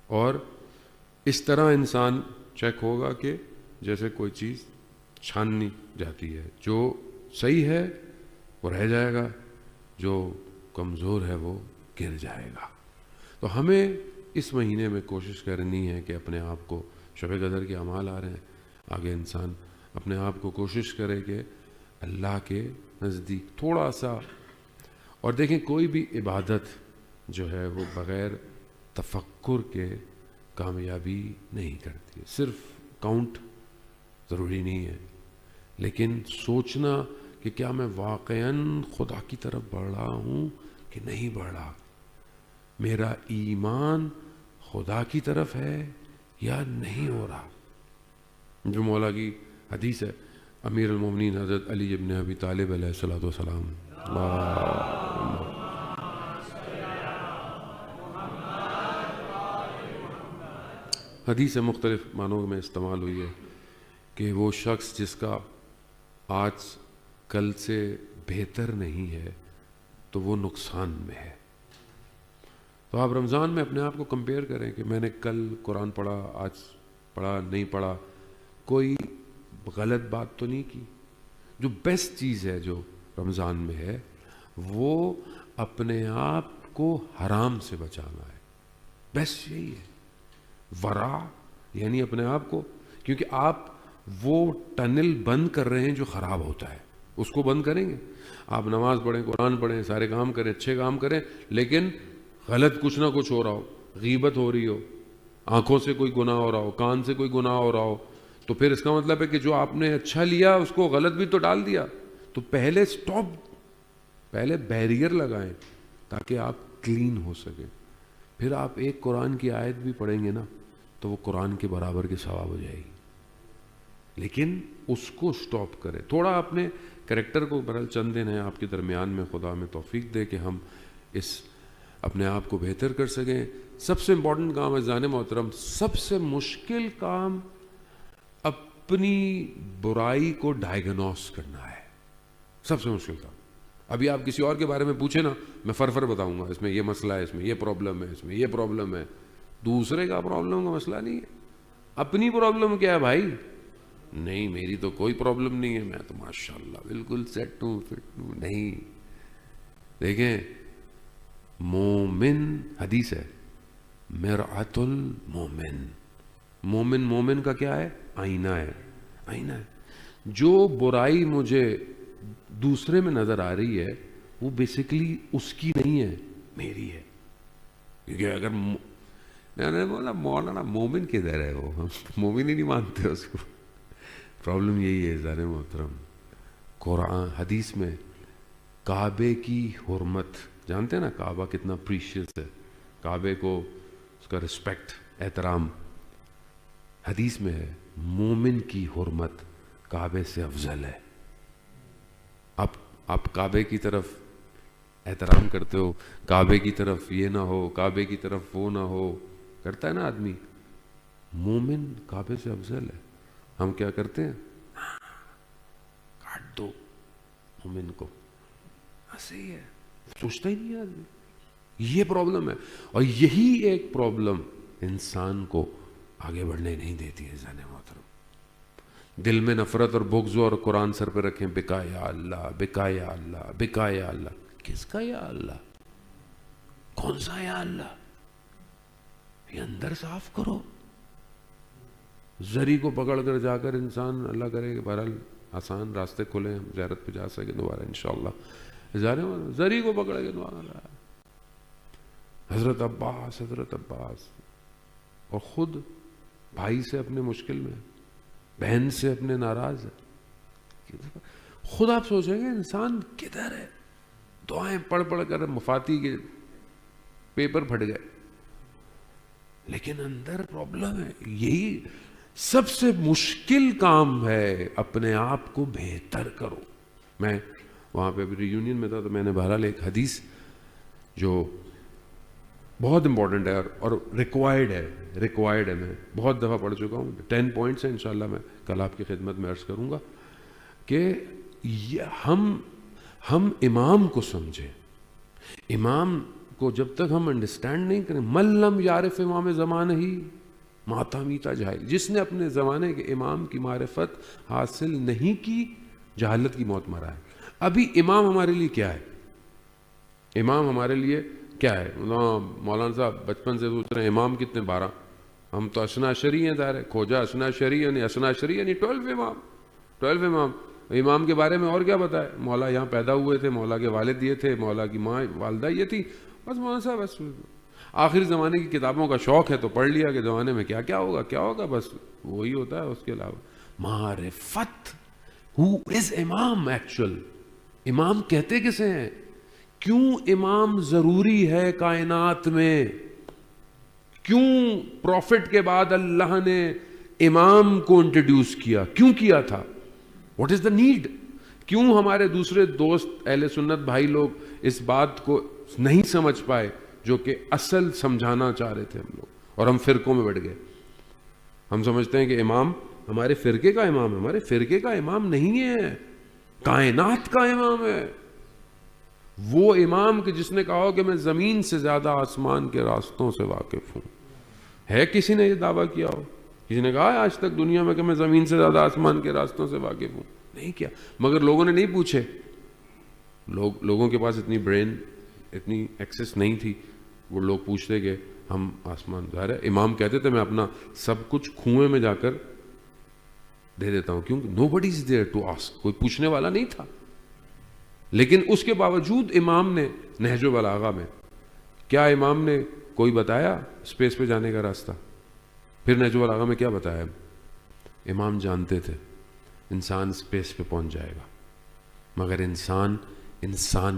اور اس طرح انسان چیک ہوگا کہ جیسے کوئی چیز چھاننی جاتی ہے، جو صحیح ہے وہ رہ جائے گا، جو کمزور ہے وہ گر جائے گا۔ تو ہمیں اس مہینے میں کوشش کرنی ہے کہ اپنے آپ کو، شب قدر کے اعمال آ رہے ہیں آگے، انسان اپنے آپ کو کوشش کرے کہ اللہ کے نزدیک تھوڑا سا، اور دیکھیں کوئی بھی عبادت جو ہے وہ بغیر تفکر کے کامیابی نہیں کرتی ہے۔ صرف کاؤنٹ ضروری نہیں ہے، لیکن سوچنا کہ کیا میں واقعاً خدا کی طرف بڑھ رہا ہوں کہ نہیں بڑھ رہا، میرا ایمان خدا کی طرف ہے یا نہیں ہو رہا۔ جو مولا کی حدیث ہے، امیر المومنین حضرت علی ابن ابی طالب علیہ الصلوۃ والسلام، حدیث مختلف معنوں میں استعمال ہوئی ہے کہ وہ شخص جس کا آج کل سے بہتر نہیں ہے تو وہ نقصان میں ہے۔ تو آپ رمضان میں اپنے آپ کو کمپیئر کریں کہ میں نے کل قرآن پڑھا، آج پڑھا، نہیں پڑھا، کوئی غلط بات تو نہیں کی۔ جو بیسٹ چیز ہے جو رمضان میں ہے وہ اپنے آپ کو حرام سے بچانا ہے، بیسٹ یہی ہے، ورا یعنی اپنے آپ کو، کیونکہ آپ وہ ٹنل بند کر رہے ہیں جو خراب ہوتا ہے، اس کو بند کریں گے۔ آپ نماز پڑھیں، قرآن پڑھیں، سارے کام کریں، اچھے کام کریں، لیکن غلط کچھ نہ کچھ ہو رہا ہو، غیبت ہو رہی ہو، آنکھوں سے کوئی گناہ ہو رہا ہو, کان سے کوئی گناہ ہو رہا ہو, تو پھر اس کا مطلب ہے کہ جو آپ نے اچھا لیا اس کو غلط بھی تو ڈال دیا. تو پہلے پہلے بیریئر لگائیں تاکہ آپ کلین ہو سکیں. پھر آپ ایک قرآن کی آیت بھی پڑھیں گے نا تو وہ قرآن کے برابر کے ثواب ہو جائے گی. لیکن اس کو سٹاپ کرے. تھوڑا اپنے کریکٹر کو برحال چند دن ہیں آپ کے درمیان میں, خدا ہمیں توفیق دے کہ ہم اس اپنے آپ کو بہتر کر سکیں. سب سے امپورٹنٹ کام ہے عزیزان محترم, سب سے مشکل کام اپنی برائی کو ڈائگنوس کرنا ہے. سب سے مشکل کام. ابھی آپ کسی اور کے بارے میں پوچھیں نا, میں فر بتاؤں گا, اس میں یہ مسئلہ ہے, اس میں یہ پرابلم ہے, اس میں یہ پرابلم ہے. دوسرے کا پرابلم کا مسئلہ نہیں ہے. اپنی پرابلم کیا ہے بھائی؟ نہیں میری تو کوئی پرابلم نہیں ہے, میں تو ماشاءاللہ بالکل سیٹ ہوں, فٹ ہوں. نہیں, دیکھیں مومن, حدیث ہے مرآت المومن, مومن کا کیا ہے؟ آئینہ ہے. آئینہ ہے. جو برائی مجھے دوسرے میں نظر آ رہی ہے وہ بیسیکلی اس کی نہیں ہے, میری ہے. کیونکہ اگر میں نے بولا مولانا مومن کدھر ہے, وہ مومن ہی نہیں مانتے اس کو. پرابلم یہی ہے عزیزان محترم. قرآن حدیث میں کعبے کی حرمت جانتے ہیں نا, کعبہ کتنا پریشیس ہے, کعبے کو اس کا رسپیکٹ, احترام. حدیث میں ہے مومن کی حرمت کعبے سے افضل ہے. آپ کعبے کی طرف احترام کرتے ہو, کعبے کی طرف یہ نہ ہو, کعبے کی طرف وہ نہ ہو, کرتا ہے نا آدمی. مومن کعبے سے افضل ہے. ہم کیا کرتے ہیں؟ کاٹ دو مومن کو, ایسے ہی ہے, سوچتا ہی نہیں آدمی. یہ پرابلم ہے, اور یہی ایک پرابلم انسان کو آگے بڑھنے نہیں دیتی ہے عزیزان محترم. دل میں نفرت اور بغض اور قرآن سر پہ رکھیں, بکا یا اللہ, بکا یا اللہ, بکا یا اللہ. کس کا یا اللہ؟ کون سا یا اللہ؟ یہ اندر صاف کرو. زری کو پکڑ کر جا کر انسان, اللہ کرے کہ بہرحال آسان راستے کھلیں, ہم زیارت پہ جا سکیں دوبارہ انشاءاللہ. زری کو پکڑ کے دوبارہ حضرت عباس اور خود بھائی سے اپنے مشکل میں, بہن سے اپنے ناراض ہے. خود آپ سوچیں گے انسان کدھر ہے؟ دعائیں پڑھ کر مفاتی کے پیپر پھٹ گئے, لیکن اندر پرابلم ہے. یہی سب سے مشکل کام ہے, اپنے آپ کو بہتر کرو. میں وہاں پہ ابھی ریونین میں تھا تو میں نے بہرحال ایک حدیث جو بہت امپورٹنٹ ہے اور ریکوائرڈ ہے, میں بہت دفعہ پڑھ چکا ہوں. 10 پوائنٹس ہیں, انشاءاللہ میں کل آپ کی خدمت میں عرض کروں گا کہ ہم امام کو سمجھیں. امام کو جب تک ہم انڈرسٹینڈ نہیں کریں, من لم یعرف امام زمانہ ہی ماتا میتا جاہل. جس نے اپنے زمانے کے امام کی معرفت حاصل نہیں کی, جہالت کی موت مرا ہے. ابھی امام ہمارے لیے کیا ہے؟ امام ہمارے لیے کیا ہے؟ مولانا صاحب بچپن سے سوچ رہے ہیں امام کتنے؟ 12. ہم تو اسنا شری ہیں, ظاہر ہے کھوجا اسنا شری یعنی 12 امام. امام کے بارے میں اور کیا بتائے؟ مولا یہاں پیدا ہوئے تھے, مولا کے والد یہ تھے, مولا کی ماں والدہ یہ تھی, بس مولانا صاحب بس آخری زمانے کی کتابوں کا شوق ہے تو پڑھ لیا کہ زمانے میں کیا ہوگا, بس وہی ہوتا ہے. اس کے علاوہ معرفت, who is امام ایکچوئل, امام کہتے کسے ہیں؟ کیوں امام ضروری ہے کائنات میں؟ کیوں پروفٹ کے بعد اللہ نے امام کو انٹروڈیوس کیا؟ کیوں کیا تھا؟ What is the need? کیوں ہمارے دوسرے دوست اہل سنت بھائی لوگ اس بات کو نہیں سمجھ پائے جو کہ اصل سمجھانا چاہ رہے تھے ہم لوگ, اور ہم فرقوں میں بڑھ گئے. ہم سمجھتے ہیں کہ امام ہمارے فرقے کا امام ہے. ہمارے فرقے کا امام نہیں ہے, کائنات کا امام ہے. وہ امام کہ جس نے کہا کہ میں زمین سے زیادہ آسمان کے راستوں سے واقف ہوں. ہے کسی نے یہ دعویٰ کیا ہو؟ کسی نے کہا آج تک دنیا میں کہ میں زمین سے زیادہ آسمان کے راستوں سے واقف ہوں؟ نہیں کیا. مگر لوگوں نے نہیں پوچھے. لوگوں کے پاس اتنی برین, اتنی ایکسس نہیں تھی. وہ لوگ پوچھتے کہ ہم آسمان, ظاہر ہے امام کہتے تھے میں اپنا سب کچھ کنویں میں جا کر دے دیتا ہوں, کیونکہ nobody is there to ask, کوئی پوچھنے والا نہیں تھا. لیکن اس کے باوجود امام نے نہج البلاغہ میں کیا امام نے کوئی بتایا اسپیس پہ جانے کا راستہ؟ پھر نہج البلاغہ میں کیا بتایا؟ امام جانتے تھے انسان اسپیس پہ پہنچ جائے گا مگر انسان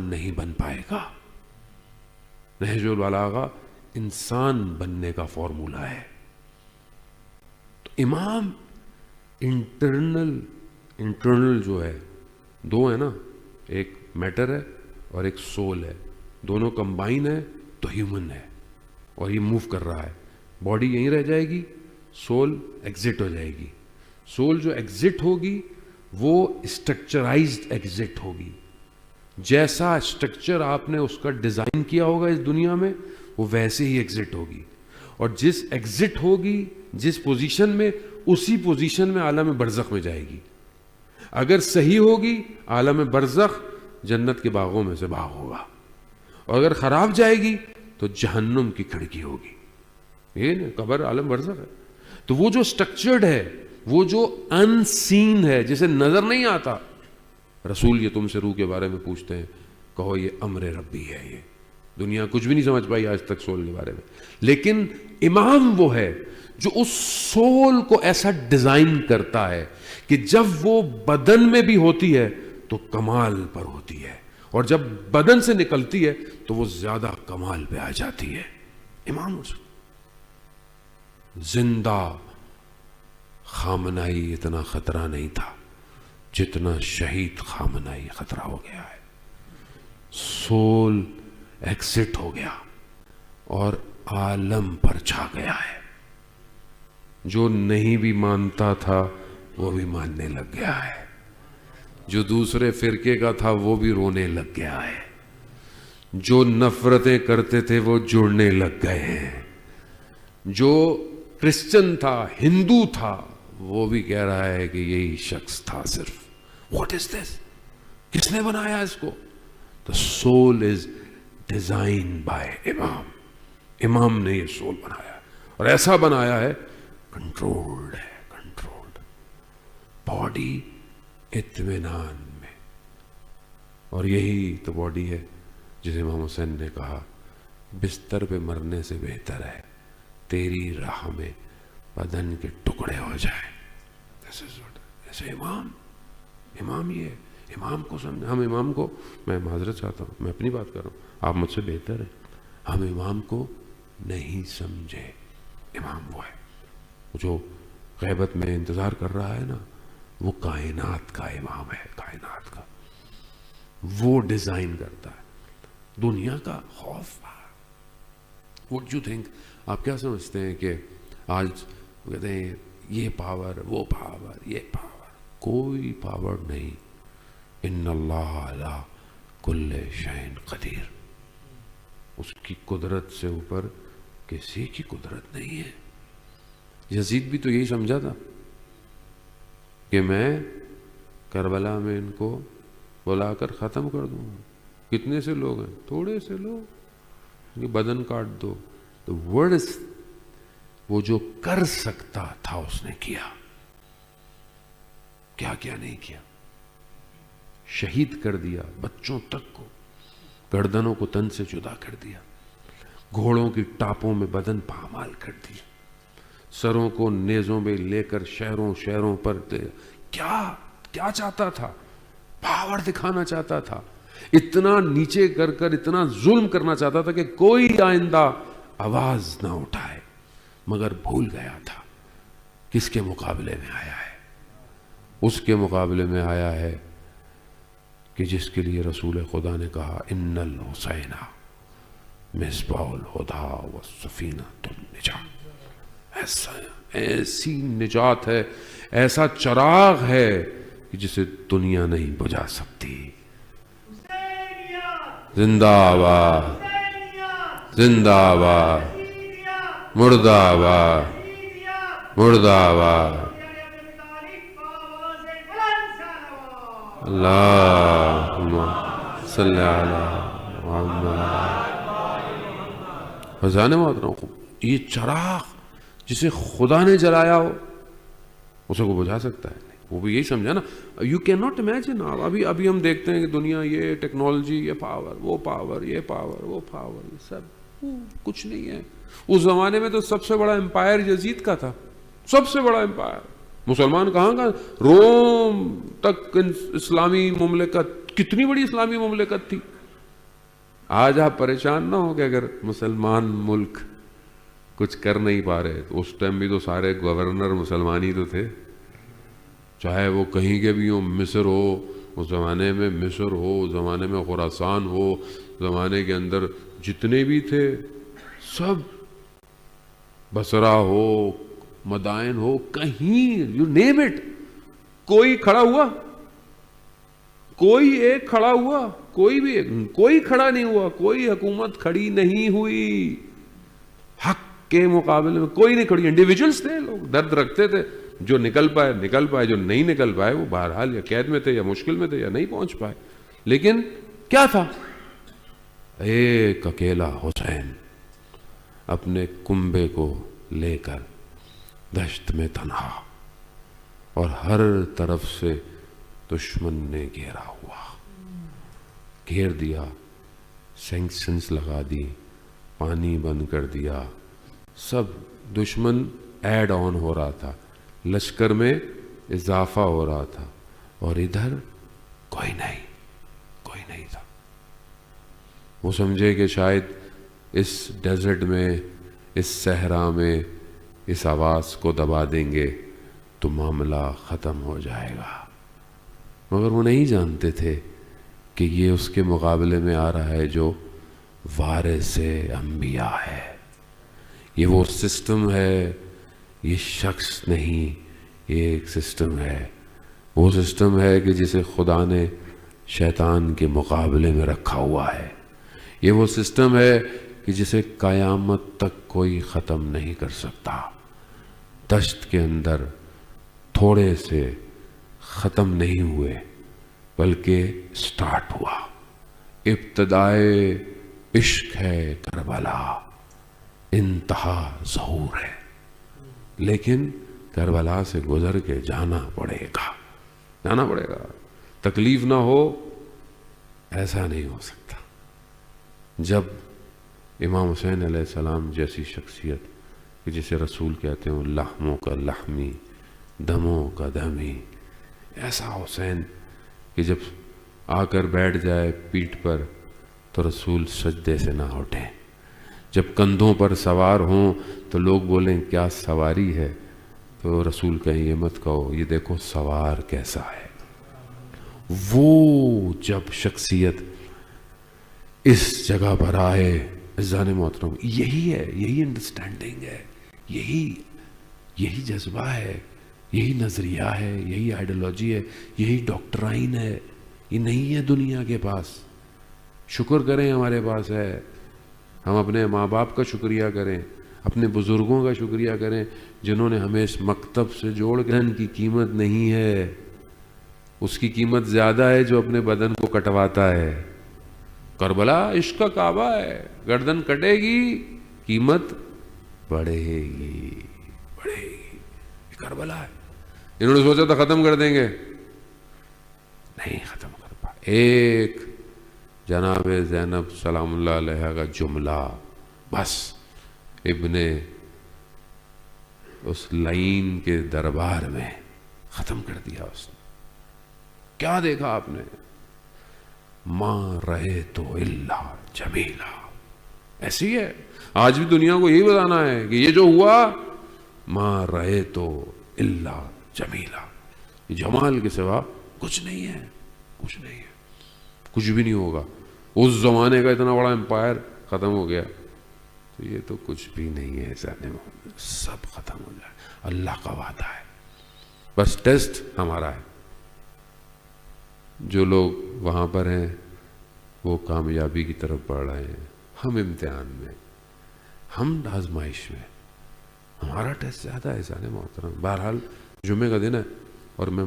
نہیں بن پائے گا. نہج البلاغہ انسان بننے کا فارمولہ ہے. تو امام انٹرنل جو ہے، دو ہے نا، ایک میٹر ہے اور ایک سول ہے، دونوں کمبائن ہے تو ہیومن ہے، اور یہ موو کر رہا ہے. باڈی یہیں رہ جائے گی، سول ایگزٹ ہو جائے گی. سول جو ایگزٹ ہوگی وہ اسٹرکچرائزڈ ایگزٹ ہوگی. جیسا اسٹرکچر آپ نے اس کا ڈیزائن کیا ہوگا اس دنیا میں، وہ ویسے ہی ایگزٹ ہوگی. اور جس ایگزٹ ہوگی جس پوزیشن میں، اسی پوزیشن میں عالم برزخ میں جائے گی. اگر صحیح ہوگی عالم برزخ جنت کے باغوں میں سے باغ ہوگا، اور اگر خراب جائے گی تو جہنم کی کھڑکی ہوگی. یہ نا قبر عالم برزخ ہے. تو وہ جو اسٹرکچرڈ ہے، وہ جو ان سین ہے، جسے نظر نہیں آتا. رسول یہ تم سے روح کے بارے میں پوچھتے ہیں، کہو یہ امر ربی ہے. یہ دنیا کچھ بھی نہیں سمجھ پائی آج تک سول کے بارے میں. لیکن امام وہ ہے جو اس سول کو ایسا ڈیزائن کرتا ہے کہ جب وہ بدن میں بھی ہوتی ہے تو کمال پر ہوتی ہے، اور جب بدن سے نکلتی ہے تو وہ زیادہ کمال پہ آ جاتی ہے. امام زندہ خامنائی اتنا خطرہ نہیں تھا جتنا شہید خامنائی خطرہ ہو گیا ہے. سول ایکسٹ ہو گیا اور عالم پر چھا گیا ہے. جو نہیں بھی مانتا تھا وہ بھی ماننے لگ گیا ہے. جو دوسرے فرقے کا تھا وہ بھی رونے لگ گیا ہے. جو نفرتیں کرتے تھے وہ جڑنے لگ گئے ہیں. جو کرسچن تھا، ہندو تھا، وہ بھی کہہ رہا ہے کہ یہی شخص تھا صرف. واٹ از دس؟ کس نے بنایا اس کو؟ The soul is designed by امام. امام نے یہ سول بنایا، اور ایسا بنایا ہے کنٹرولڈ ہے. کنٹرولڈ باڈی اطمینان میں. اور یہی تو باڈی ہے جسے امام حسین نے کہا بستر پہ مرنے سے بہتر ہے تیری راہ میں بدن کے ٹکڑے ہو جائیں. ایسے امام یہ امام کو سمجھے. ہم امام کو، میں معذرت چاہتا ہوں، میں اپنی بات کر رہا ہوں، آپ مجھ سے بہتر ہیں. ہم امام کو نہیں سمجھے. امام وہ ہے جو غیبت میں انتظار کر رہا ہے نا، وہ کائنات کا امام ہے. کائنات کا وہ ڈیزائن کرتا ہے. دنیا کا خوف. What do you think؟ آپ کیا سمجھتے ہیں کہ آج کہتے ہیں یہ پاور، وہ پاور، یہ پاور؟ کوئی پاور نہیں. ان اللہ علی کل شیء قدیر. اس کی قدرت سے اوپر کسی کی قدرت نہیں ہے. یزید بھی تو یہی سمجھا تھا کہ میں کربلا میں ان کو بلا کر ختم کر دوں. کتنے سے لوگ ہیں؟ تھوڑے سے لوگ، یہ بدن کاٹ دو. تو ورڈز وہ جو کر سکتا تھا اس نے کیا. کیا کیا نہیں کیا. شہید کر دیا بچوں تک کو، گردنوں کو تن سے جدا کر دیا، گھوڑوں کی ٹاپوں میں بدن پامال کر دیا، سروں کو نیزوں میں لے کر شہروں پر کیا چاہتا تھا؟ پاور دکھانا چاہتا تھا. اتنا نیچے کر اتنا ظلم کرنا چاہتا تھا کہ کوئی آئندہ آواز نہ اٹھائے. مگر بھول گیا تھا کس کے مقابلے میں آیا ہے. اس کے مقابلے میں آیا ہے کہ جس کے لیے رسول خدا نے کہا ان الحسین مصباح الہدی والسفینۃ النجاۃ. ایسی نجات ہے، ایسا چراغ ہے کہ جسے دنیا نہیں بجھا سکتی. زندہ آباد، زندہ آباد، مردہ آباد، مردہ آباد. اللہم صلی علی محمد. خزانے محترم، یہ چراغ جسے خدا نے جلایا ہو اسے کو بجھا سکتا ہے؟ وہ بھی یہی سمجھا نا. You can not imagine. ابھی ہم دیکھتے ہیں کہ دنیا، یہ ٹیکنالوجی، یہ پاور، وہ پاور، یہ پاور، وہ پاور، یہ سب کچھ نہیں ہے. اس زمانے میں تو سب سے بڑا امپائر یزید کا تھا, سب سے بڑا امپائر. مسلمان کہاں کا, روم تک اسلامی مملکت, کتنی بڑی اسلامی مملکت تھی. آج آپ پریشان نہ ہو کہ اگر مسلمان ملک کچھ کر نہیں پا رہے, تو اس ٹائم بھی تو سارے گورنر مسلمان ہی تو تھے, چاہے وہ کہیں کے بھی ہوں. مصر ہو اس زمانے میں, مصر ہو اس زمانے میں, خراسان ہو زمانے کے اندر جتنے بھی تھے سب, بصرہ ہو, مدائن ہو, کہیں یو نیم اٹ, کوئی کھڑا ہوا, کوئی ایک کھڑا ہوا, کوئی بھی ایک, کوئی کھڑا نہیں ہوا, کوئی حکومت کھڑی نہیں ہوئی حق کے مقابلے میں, کوئی نہیں کھڑی. انڈیویجولز تھے, لوگ درد رکھتے تھے, جو نکل پائے نکل پائے, جو نہیں نکل پائے وہ بہرحال یا قید میں تھے یا مشکل میں تھے یا نہیں پہنچ پائے. لیکن کیا تھا, ایک اکیلا حسین اپنے کنبے کو لے کر دشت میں تنہا, اور ہر طرف سے دشمن نے گھیرا ہوا, گھیر دیا, سینکشنز لگا دی, پانی بند کر دیا, سب دشمن ایڈ آن ہو رہا تھا, لشکر میں اضافہ ہو رہا تھا, اور ادھر کوئی نہیں تھا. وہ سمجھے کہ شاید اس ڈیزرٹ میں, اس صحرا میں اس آواز کو دبا دیں گے تو معاملہ ختم ہو جائے گا. مگر وہ نہیں جانتے تھے کہ یہ اس کے مقابلے میں آ رہا ہے جو وارث انبیاء ہے. یہ وہ سسٹم ہے, یہ شخص نہیں, یہ ایک سسٹم ہے. وہ سسٹم ہے کہ جسے خدا نے شیطان کے مقابلے میں رکھا ہوا ہے. یہ وہ سسٹم ہے کہ جسے قیامت تک کوئی ختم نہیں کر سکتا. دشت کے اندر تھوڑے سے ختم نہیں ہوئے بلکہ سٹارٹ ہوا. ابتدائے عشق ہے کربلا, انتہا ظہور ہے. لیکن کربلا سے گزر کے جانا پڑے گا. تکلیف نہ ہو ایسا نہیں ہو سکتا. جب امام حسین علیہ السلام جیسی شخصیت کہ جسے رسول کہتے ہیں لحموں کا لحمی, دموں کا دمی, ایسا حسین کہ جب آ کر بیٹھ جائے پیٹھ پر تو رسول سجدے سے نہ اٹھیں. جب کندھوں پر سوار ہوں تو لوگ بولیں کیا سواری ہے, تو رسول کہیں یہ مت کہو, یہ دیکھو سوار کیسا ہے. وہ جب شخصیت اس جگہ پر آئے, عزیزان محترم, یہی ہے, یہی انڈرسٹینڈنگ ہے, یہی جذبہ ہے, یہی نظریہ ہے, یہی آئیڈیالوجی ہے, یہی ڈاکٹرائن ہے. یہ نہیں ہے دنیا کے پاس. شکر کریں ہمارے پاس ہے. ہم اپنے ماں باپ کا شکریہ کریں, اپنے بزرگوں کا شکریہ کریں جنہوں نے ہمیں اس مکتب سے جوڑ کے. بدن کی قیمت نہیں ہے, اس کی قیمت زیادہ ہے جو اپنے بدن کو کٹواتا ہے. کربلا عشق کا کعبہ ہے, گردن کٹے گی قیمت بڑھے گی. یہ کربلا ہے. انہوں نے سوچا تھا ختم کر دیں گے, نہیں ختم کر پائے. ایک جناب زینب سلام اللہ علیہ کا جملہ بس ابن اس لعین کے دربار میں ختم کر دیا. اس نے کیا دیکھا آپ نے, ماں رہے تو اللہ جمیلا. ایسی ہے آج بھی دنیا کو یہی بتانا ہے کہ یہ جو ہوا ماں رہے تو اللہ جمیلا, یہ جمال کے سوا کچھ نہیں ہے, کچھ بھی نہیں ہوگا. اس زمانے کا اتنا بڑا امپائر ختم ہو گیا تو یہ تو کچھ بھی نہیں ہے. سب ختم ہو جائے, اللہ کا وعدہ ہے. بس ٹیسٹ ہمارا ہے. جو لوگ وہاں پر ہیں وہ کامیابی کی طرف بڑھ رہے ہیں, ہم امتحان میں, ہم آزمائش میں. ہمارا ٹیسٹ زیادہ ہے سارے محترم. بہرحال جمعے کا دن ہے اور میں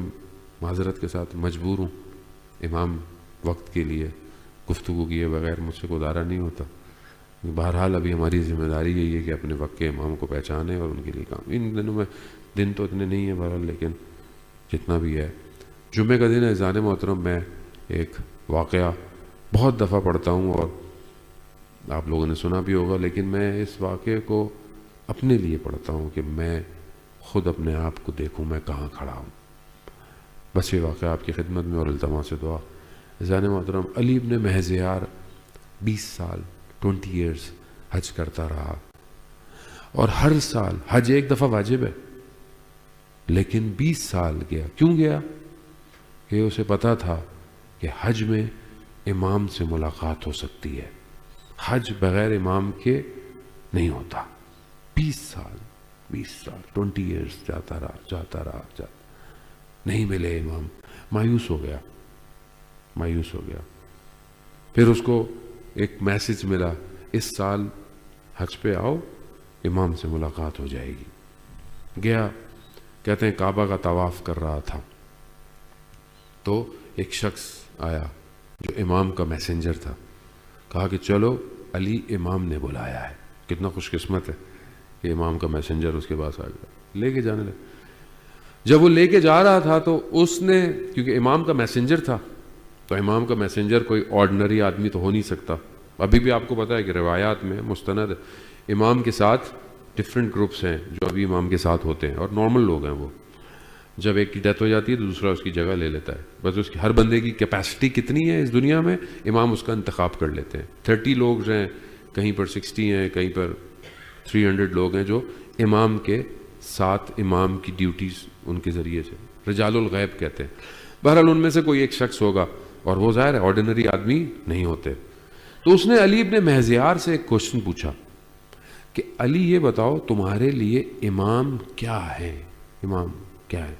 معذرت کے ساتھ مجبور ہوں, امام وقت کے لیے گفتگو کیے بغیر مجھ سے گزارا نہیں ہوتا. بہرحال ابھی ہماری ذمہ داری یہی ہے کہ اپنے وقت کے امام کو پہچانے اور ان کے لیے کام. ان دنوں میں دن تو اتنے نہیں ہیں بہرحال, لیکن جتنا بھی ہے جمعے کا دن ہے. عزیزان محترم, میں ایک واقعہ بہت دفعہ پڑھتا ہوں اور آپ لوگوں نے سنا بھی ہوگا، لیکن میں اس واقعے کو اپنے لیے پڑھتا ہوں کہ میں خود اپنے آپ کو دیکھوں میں کہاں کھڑا ہوں. بس یہ واقعہ آپ کی خدمت میں اور التماس دعا. عزیزان محترم، علی ابن مہزیار 20 سال 20 ایئرز حج کرتا رہا، اور ہر سال حج ایک دفعہ واجب ہے، لیکن 20 سال گیا. کیوں گیا؟ کہ اسے پتا تھا کہ حج میں امام سے ملاقات ہو سکتی ہے، حج بغیر امام کے نہیں ہوتا. 20 سال 20 ایئرز جاتا رہا نہیں ملے امام. مایوس ہو گیا. پھر اس کو ایک میسج ملا، اس سال حج پہ آؤ، امام سے ملاقات ہو جائے گی. گیا، کہتے ہیں کعبہ کا طواف کر رہا تھا تو ایک شخص آیا جو امام کا میسنجر تھا. کہا کہ چلو علی امام نے بلایا ہے. کتنا خوش قسمت ہے کہ امام کا میسنجر اس کے پاس آ گیا. لے کے جانے لگا. جب وہ لے کے جا رہا تھا تو اس نے، کیونکہ امام کا میسنجر تھا، تو امام کا میسنجر کوئی آرڈنری آدمی تو ہو نہیں سکتا. ابھی بھی آپ کو پتا ہے کہ روایات میں مستند امام کے ساتھ ڈفرینٹ گروپس ہیں جو ابھی امام کے ساتھ ہوتے ہیں، اور نارمل لوگ ہیں. وہ جب ایک کی ڈیتھ ہو جاتی ہے تو دوسرا اس کی جگہ لے لیتا ہے. بس اس کی ہر بندے کی کیپیسٹی کتنی ہے اس دنیا میں، امام اس کا انتخاب کر لیتے ہیں. 30 لوگ ہیں، کہیں پر 60 ہیں، کہیں پر 300 لوگ ہیں جو امام کے ساتھ امام کی ڈیوٹیز ان کے ذریعے سے، رجال الغیب کہتے ہیں. بہرحال ان میں سے کوئی ایک شخص ہوگا، اور وہ ظاہر ہے آرڈینری آدمی نہیں ہوتے. تو اس نے علی ابن مہزیار سے ایک کوشچن پوچھا کہ علی یہ بتاؤ تمہارے لیے امام کیا ہے؟ امام کیا ہے؟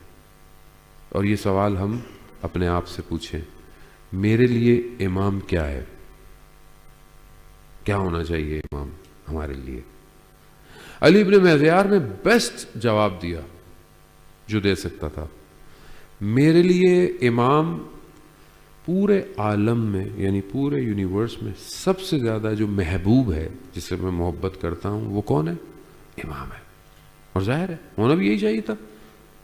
اور یہ سوال ہم اپنے آپ سے پوچھیں، میرے لیے امام کیا ہے؟ کیا ہونا چاہیے امام ہمارے لیے؟ علی ابن مہزیار نے بیسٹ جواب دیا جو دے سکتا تھا. میرے لیے امام پورے عالم میں، یعنی پورے یونیورس میں سب سے زیادہ جو محبوب ہے، جس سے میں محبت کرتا ہوں، وہ کون ہے؟ امام ہے. اور ظاہر ہے ہونا بھی یہی چاہیے تھا.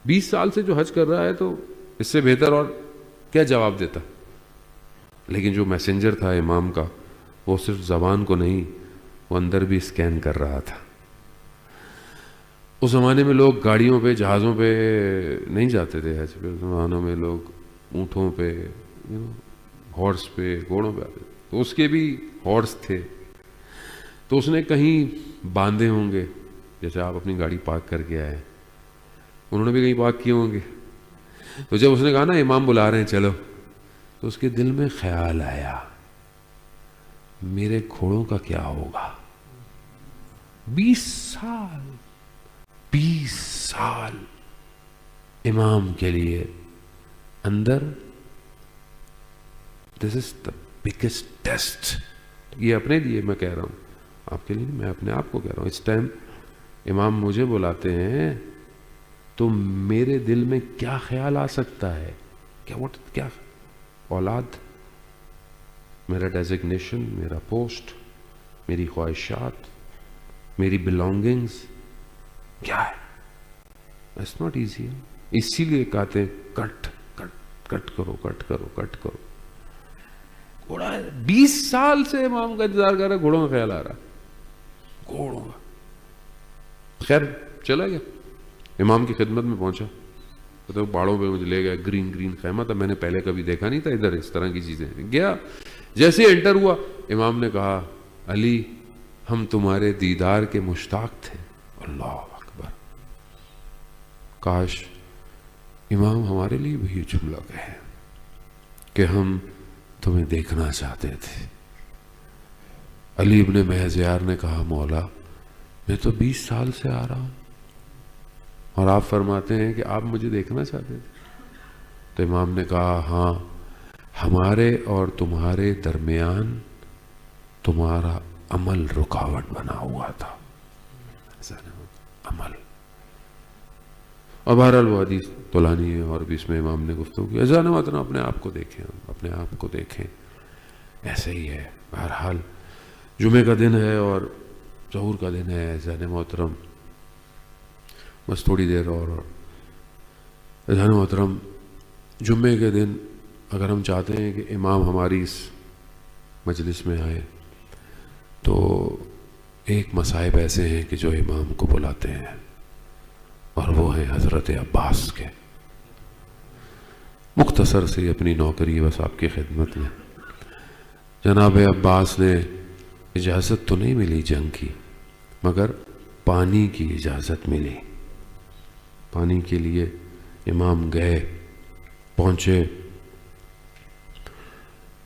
20 سال سے جو حج کر رہا ہے تو اس سے بہتر اور کیا جواب دیتا. لیکن جو میسنجر تھا امام کا، وہ صرف زبان کو نہیں، وہ اندر بھی اسکین کر رہا تھا. اس زمانے میں لوگ گاڑیوں پہ، جہازوں پہ نہیں جاتے تھے حج پہ. اس زمانوں میں لوگ اونٹوں پہ، ہارس پہ، گھوڑوں پہ آتے تھے. تو اس کے بھی ہارس تھے، تو اس نے کہیں باندھے ہوں گے، جیسے آپ اپنی گاڑی پارک کر کے آئے، انہوں نے بھی کہیں پارک کیے ہوں گے. تو جب اس نے کہا نا امام بلا رہے ہیں چلو، تو اس کے دل میں خیال آیا میرے گھوڑوں کا کیا ہوگا؟ 20 سال امام کے لیے اندر. دس از دا بگیسٹ ٹیسٹ. یہ اپنے لیے میں کہہ رہا ہوں، آپ کے لیے نہیں، میں اپنے آپ کو کہہ رہا ہوں. اس ٹائم امام مجھے بلاتے ہیں تو میرے دل میں کیا خیال آ سکتا ہے؟ کیا اولاد، میرا ڈیزگنیشن، میرا پوسٹ، میری خواہشات، میری بلانگنگز کیا ہے؟ It's not easy. اسی لیے کہتے ہیں کٹ کرو. گھوڑا 20 سال سے امام کا انتظار کر رہا ہے، گھوڑوں کا خیال آ رہا ہے، گھوڑوں کا. خیر چلا گیا، امام کی خدمت میں پہنچا تو پہاڑوں پہ مجھے لے گیا. گرین خیمہ تھا، میں نے پہلے کبھی دیکھا نہیں تھا ادھر اس طرح کی چیزیں. گیا، جیسے انٹر ہوا امام نے کہا علی ہم تمہارے دیدار کے مشتاق تھے. اللہ اکبر. کاش امام ہمارے لیے بھی یہ جملہ کہے کہ ہم تمہیں دیکھنا چاہتے تھے. علی ابن مہزیار نے کہا مولا میں تو 20 سال سے آ رہا ہوں اور آپ فرماتے ہیں کہ آپ مجھے دیکھنا چاہتے تھے. تو امام نے کہا ہاں، ہمارے اور تمہارے درمیان تمہارا عمل رکاوٹ بنا ہوا تھا. عمل. اور بہرحال وہ حدیث طولانی ہے اور بھی اس میں امام نے گفتگو کی. عزیزان محترم اپنے آپ کو دیکھیں، اپنے آپ کو دیکھیں. ایسے ہی ہے. بہرحال جمعے کا دن ہے اور ظہور کا دن ہے. عزیزان محترم بس تھوڑی دیر اور عزیزان محترم جمعے کے دن اگر ہم چاہتے ہیں کہ امام ہماری اس مجلس میں آئے تو ایک مصائب ایسے ہیں کہ جو امام کو بلاتے ہیں، اور وہ ہیں حضرت عباس کے. مختصر سی اپنی نوکری بس آپ کی خدمت میں. جناب عباس نے اجازت تو نہیں ملی جنگ کی، مگر پانی کی اجازت ملی. پانی کے لیے امام گئے، پہنچے،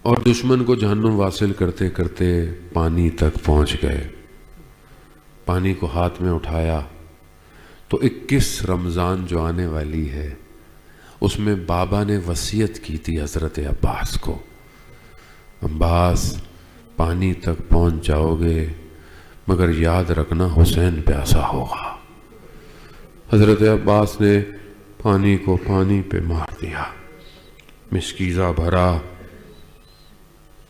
اور دشمن کو جہنم واصل کرتے کرتے پانی تک پہنچ گئے. پانی کو ہاتھ میں اٹھایا تو 21 رمضان جو آنے والی ہے اس میں بابا نے وصیت کی تھی حضرت عباس کو، عباس پانی تک پہنچ جاؤ گے مگر یاد رکھنا حسین پیاسا ہوگا. حضرت عباس نے پانی کو پانی پہ مار دیا، مشکیزہ بھرا.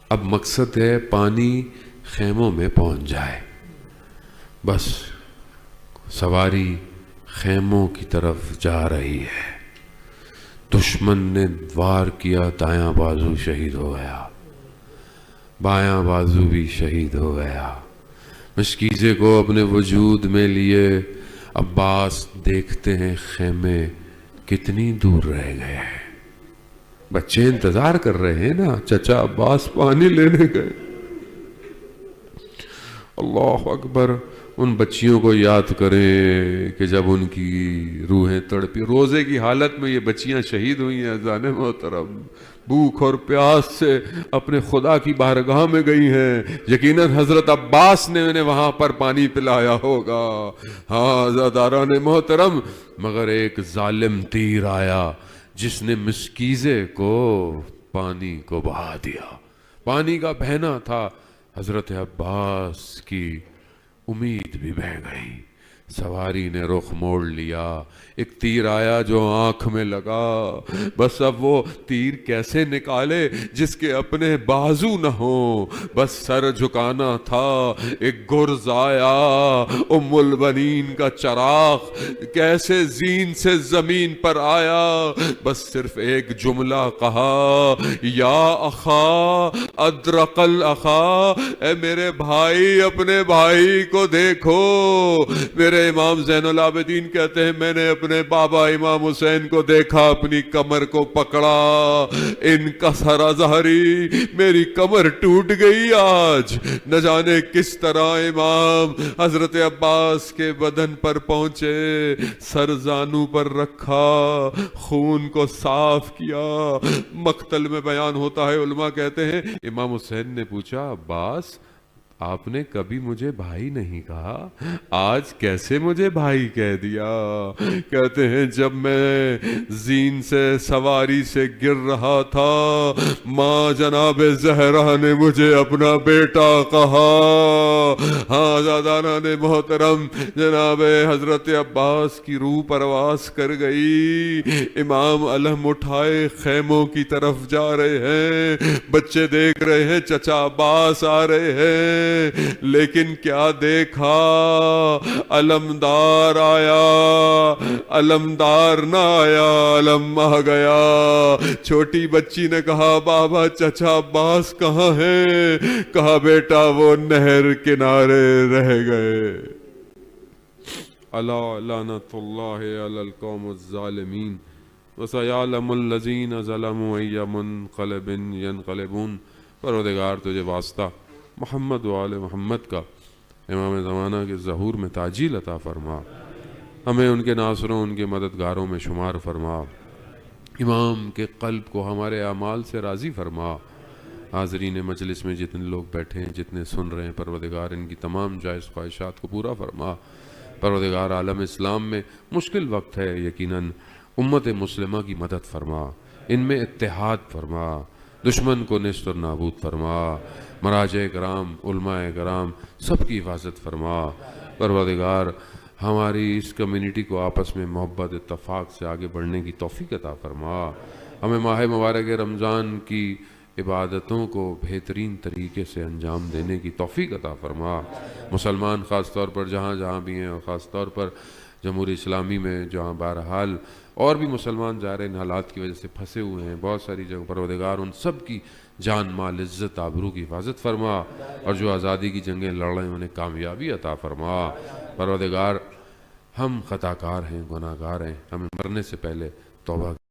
اب مقصد ہے پانی خیموں میں پہنچ جائے. بس سواری خیموں کی طرف جا رہی ہے. دشمن نے وار کیا، دایاں بازو شہید ہو گیا، بایاں بازو بھی شہید ہو گیا. مشکیزے کو اپنے وجود میں لیے عباس دیکھتے ہیں خیمے کتنی دور رہ گئے ہیں. بچے انتظار کر رہے ہیں نا، چچا عباس پانی لینے گئے. اللہ اکبر. ان بچیوں کو یاد کریں کہ جب ان کی روحیں تڑپی، روزے کی حالت میں یہ بچیاں شہید ہوئی ہیں. اذان محترم، بھوک اور پیاس سے اپنے خدا کی بارگاہ میں گئی ہیں. یقیناً حضرت عباس نے انہیں وہاں پر پانی پلایا ہوگا. ہاں عزاداران محترم، مگر ایک ظالم تیر آیا جس نے مسکیزے کو پانی کو بہا دیا. پانی کا بہنا تھا، حضرت عباس کی امید بھی بہہ گئی. سواری نے رخ موڑ لیا. ایک تیر آیا جو آنکھ میں لگا. بس اب وہ تیر کیسے نکالے جس کے اپنے بازو نہ ہوں، بس سر جھکانا تھا. ایک گرز آیا، ام البنین کا چراغ کیسے زین سے زمین پر آیا. بس صرف ایک جملہ کہا، یا اخا ادرک الاخا، اے میرے بھائی اپنے بھائی کو دیکھو. میرے امام زین العابدین کہتے ہیں میں نے اپنے بابا امام حسین کو دیکھا، اپنی کمر کو پکڑا. ان کا سرا ظہری، میری کمر ٹوٹ گئی. آج نہ جانے کس طرح امام حضرت عباس کے بدن پر پہنچے، سر زانو پر رکھا، خون کو صاف کیا. مقتل میں بیان ہوتا ہے، علماء کہتے ہیں امام حسین نے پوچھا، عباس آپ نے کبھی مجھے بھائی نہیں کہا، آج کیسے مجھے بھائی کہہ دیا؟ کہتے ہیں جب میں زین سے سواری سے گر رہا تھا، ماں جناب زہرا نے مجھے اپنا بیٹا کہا. ہاں زادانہ نے محترم، جناب حضرت عباس کی روح پرواز کر گئی. امام علم اٹھائے خیموں کی طرف جا رہے ہیں. بچے دیکھ رہے ہیں چچا عباس آ رہے ہیں، لیکن کیا دیکھا؟ علمدار آیا، علمدار نہ آیا، علم آ گیا. چھوٹی بچی نے کہا بابا چچا عباس کہاں ہیں؟ کہا بیٹا وہ نہر کنارے رہ گئے. الا لعنت اللہ علی القوم الظالمین وسیعلم الذین ظلموا ای منقلب ینقلبون. پروردگار تجھے واسطہ محمد و آل محمد کا امام زمانہ کے ظہور میں تعجیل عطا فرما، ہمیں ان کے ناصروں ان کے مددگاروں میں شمار فرما. امام کے قلب کو ہمارے اعمال سے راضی فرما. حاضرین مجلس میں جتنے لوگ بیٹھے ہیں، جتنے سن رہے ہیں، پروردگار ان کی تمام جائز خواہشات کو پورا فرما. پروردگار عالم اسلام میں مشکل وقت ہے، یقیناً امت مسلمہ کی مدد فرما، ان میں اتحاد فرما، دشمن کو نیست و نابود فرما. مراجع کرام، علماء کرام سب کی حفاظت فرما. پروردگار ہماری اس کمیونٹی کو آپس میں محبت اتفاق سے آگے بڑھنے کی توفیق عطا فرما. ہمیں ماہ مبارک رمضان کی عبادتوں کو بہترین طریقے سے انجام دینے کی توفیق عطا فرما. مسلمان خاص طور پر جہاں جہاں بھی ہیں، اور خاص طور پر جمہوری اسلامی میں جہاں بہرحال اور بھی مسلمان جا رہے ہیں ان حالات کی وجہ سے پھنسے ہوئے ہیں بہت ساری جگہ، پروردگار ان سب کی جان مال عزت آبرو کی حفاظت فرما، اور جو آزادی کی جنگیں لڑ رہے ہیں انہیں کامیابی عطا فرما۔ پروردگار ہم خطا کار ہیں، گناہ گار ہیں، ہمیں مرنے سے پہلے توبہ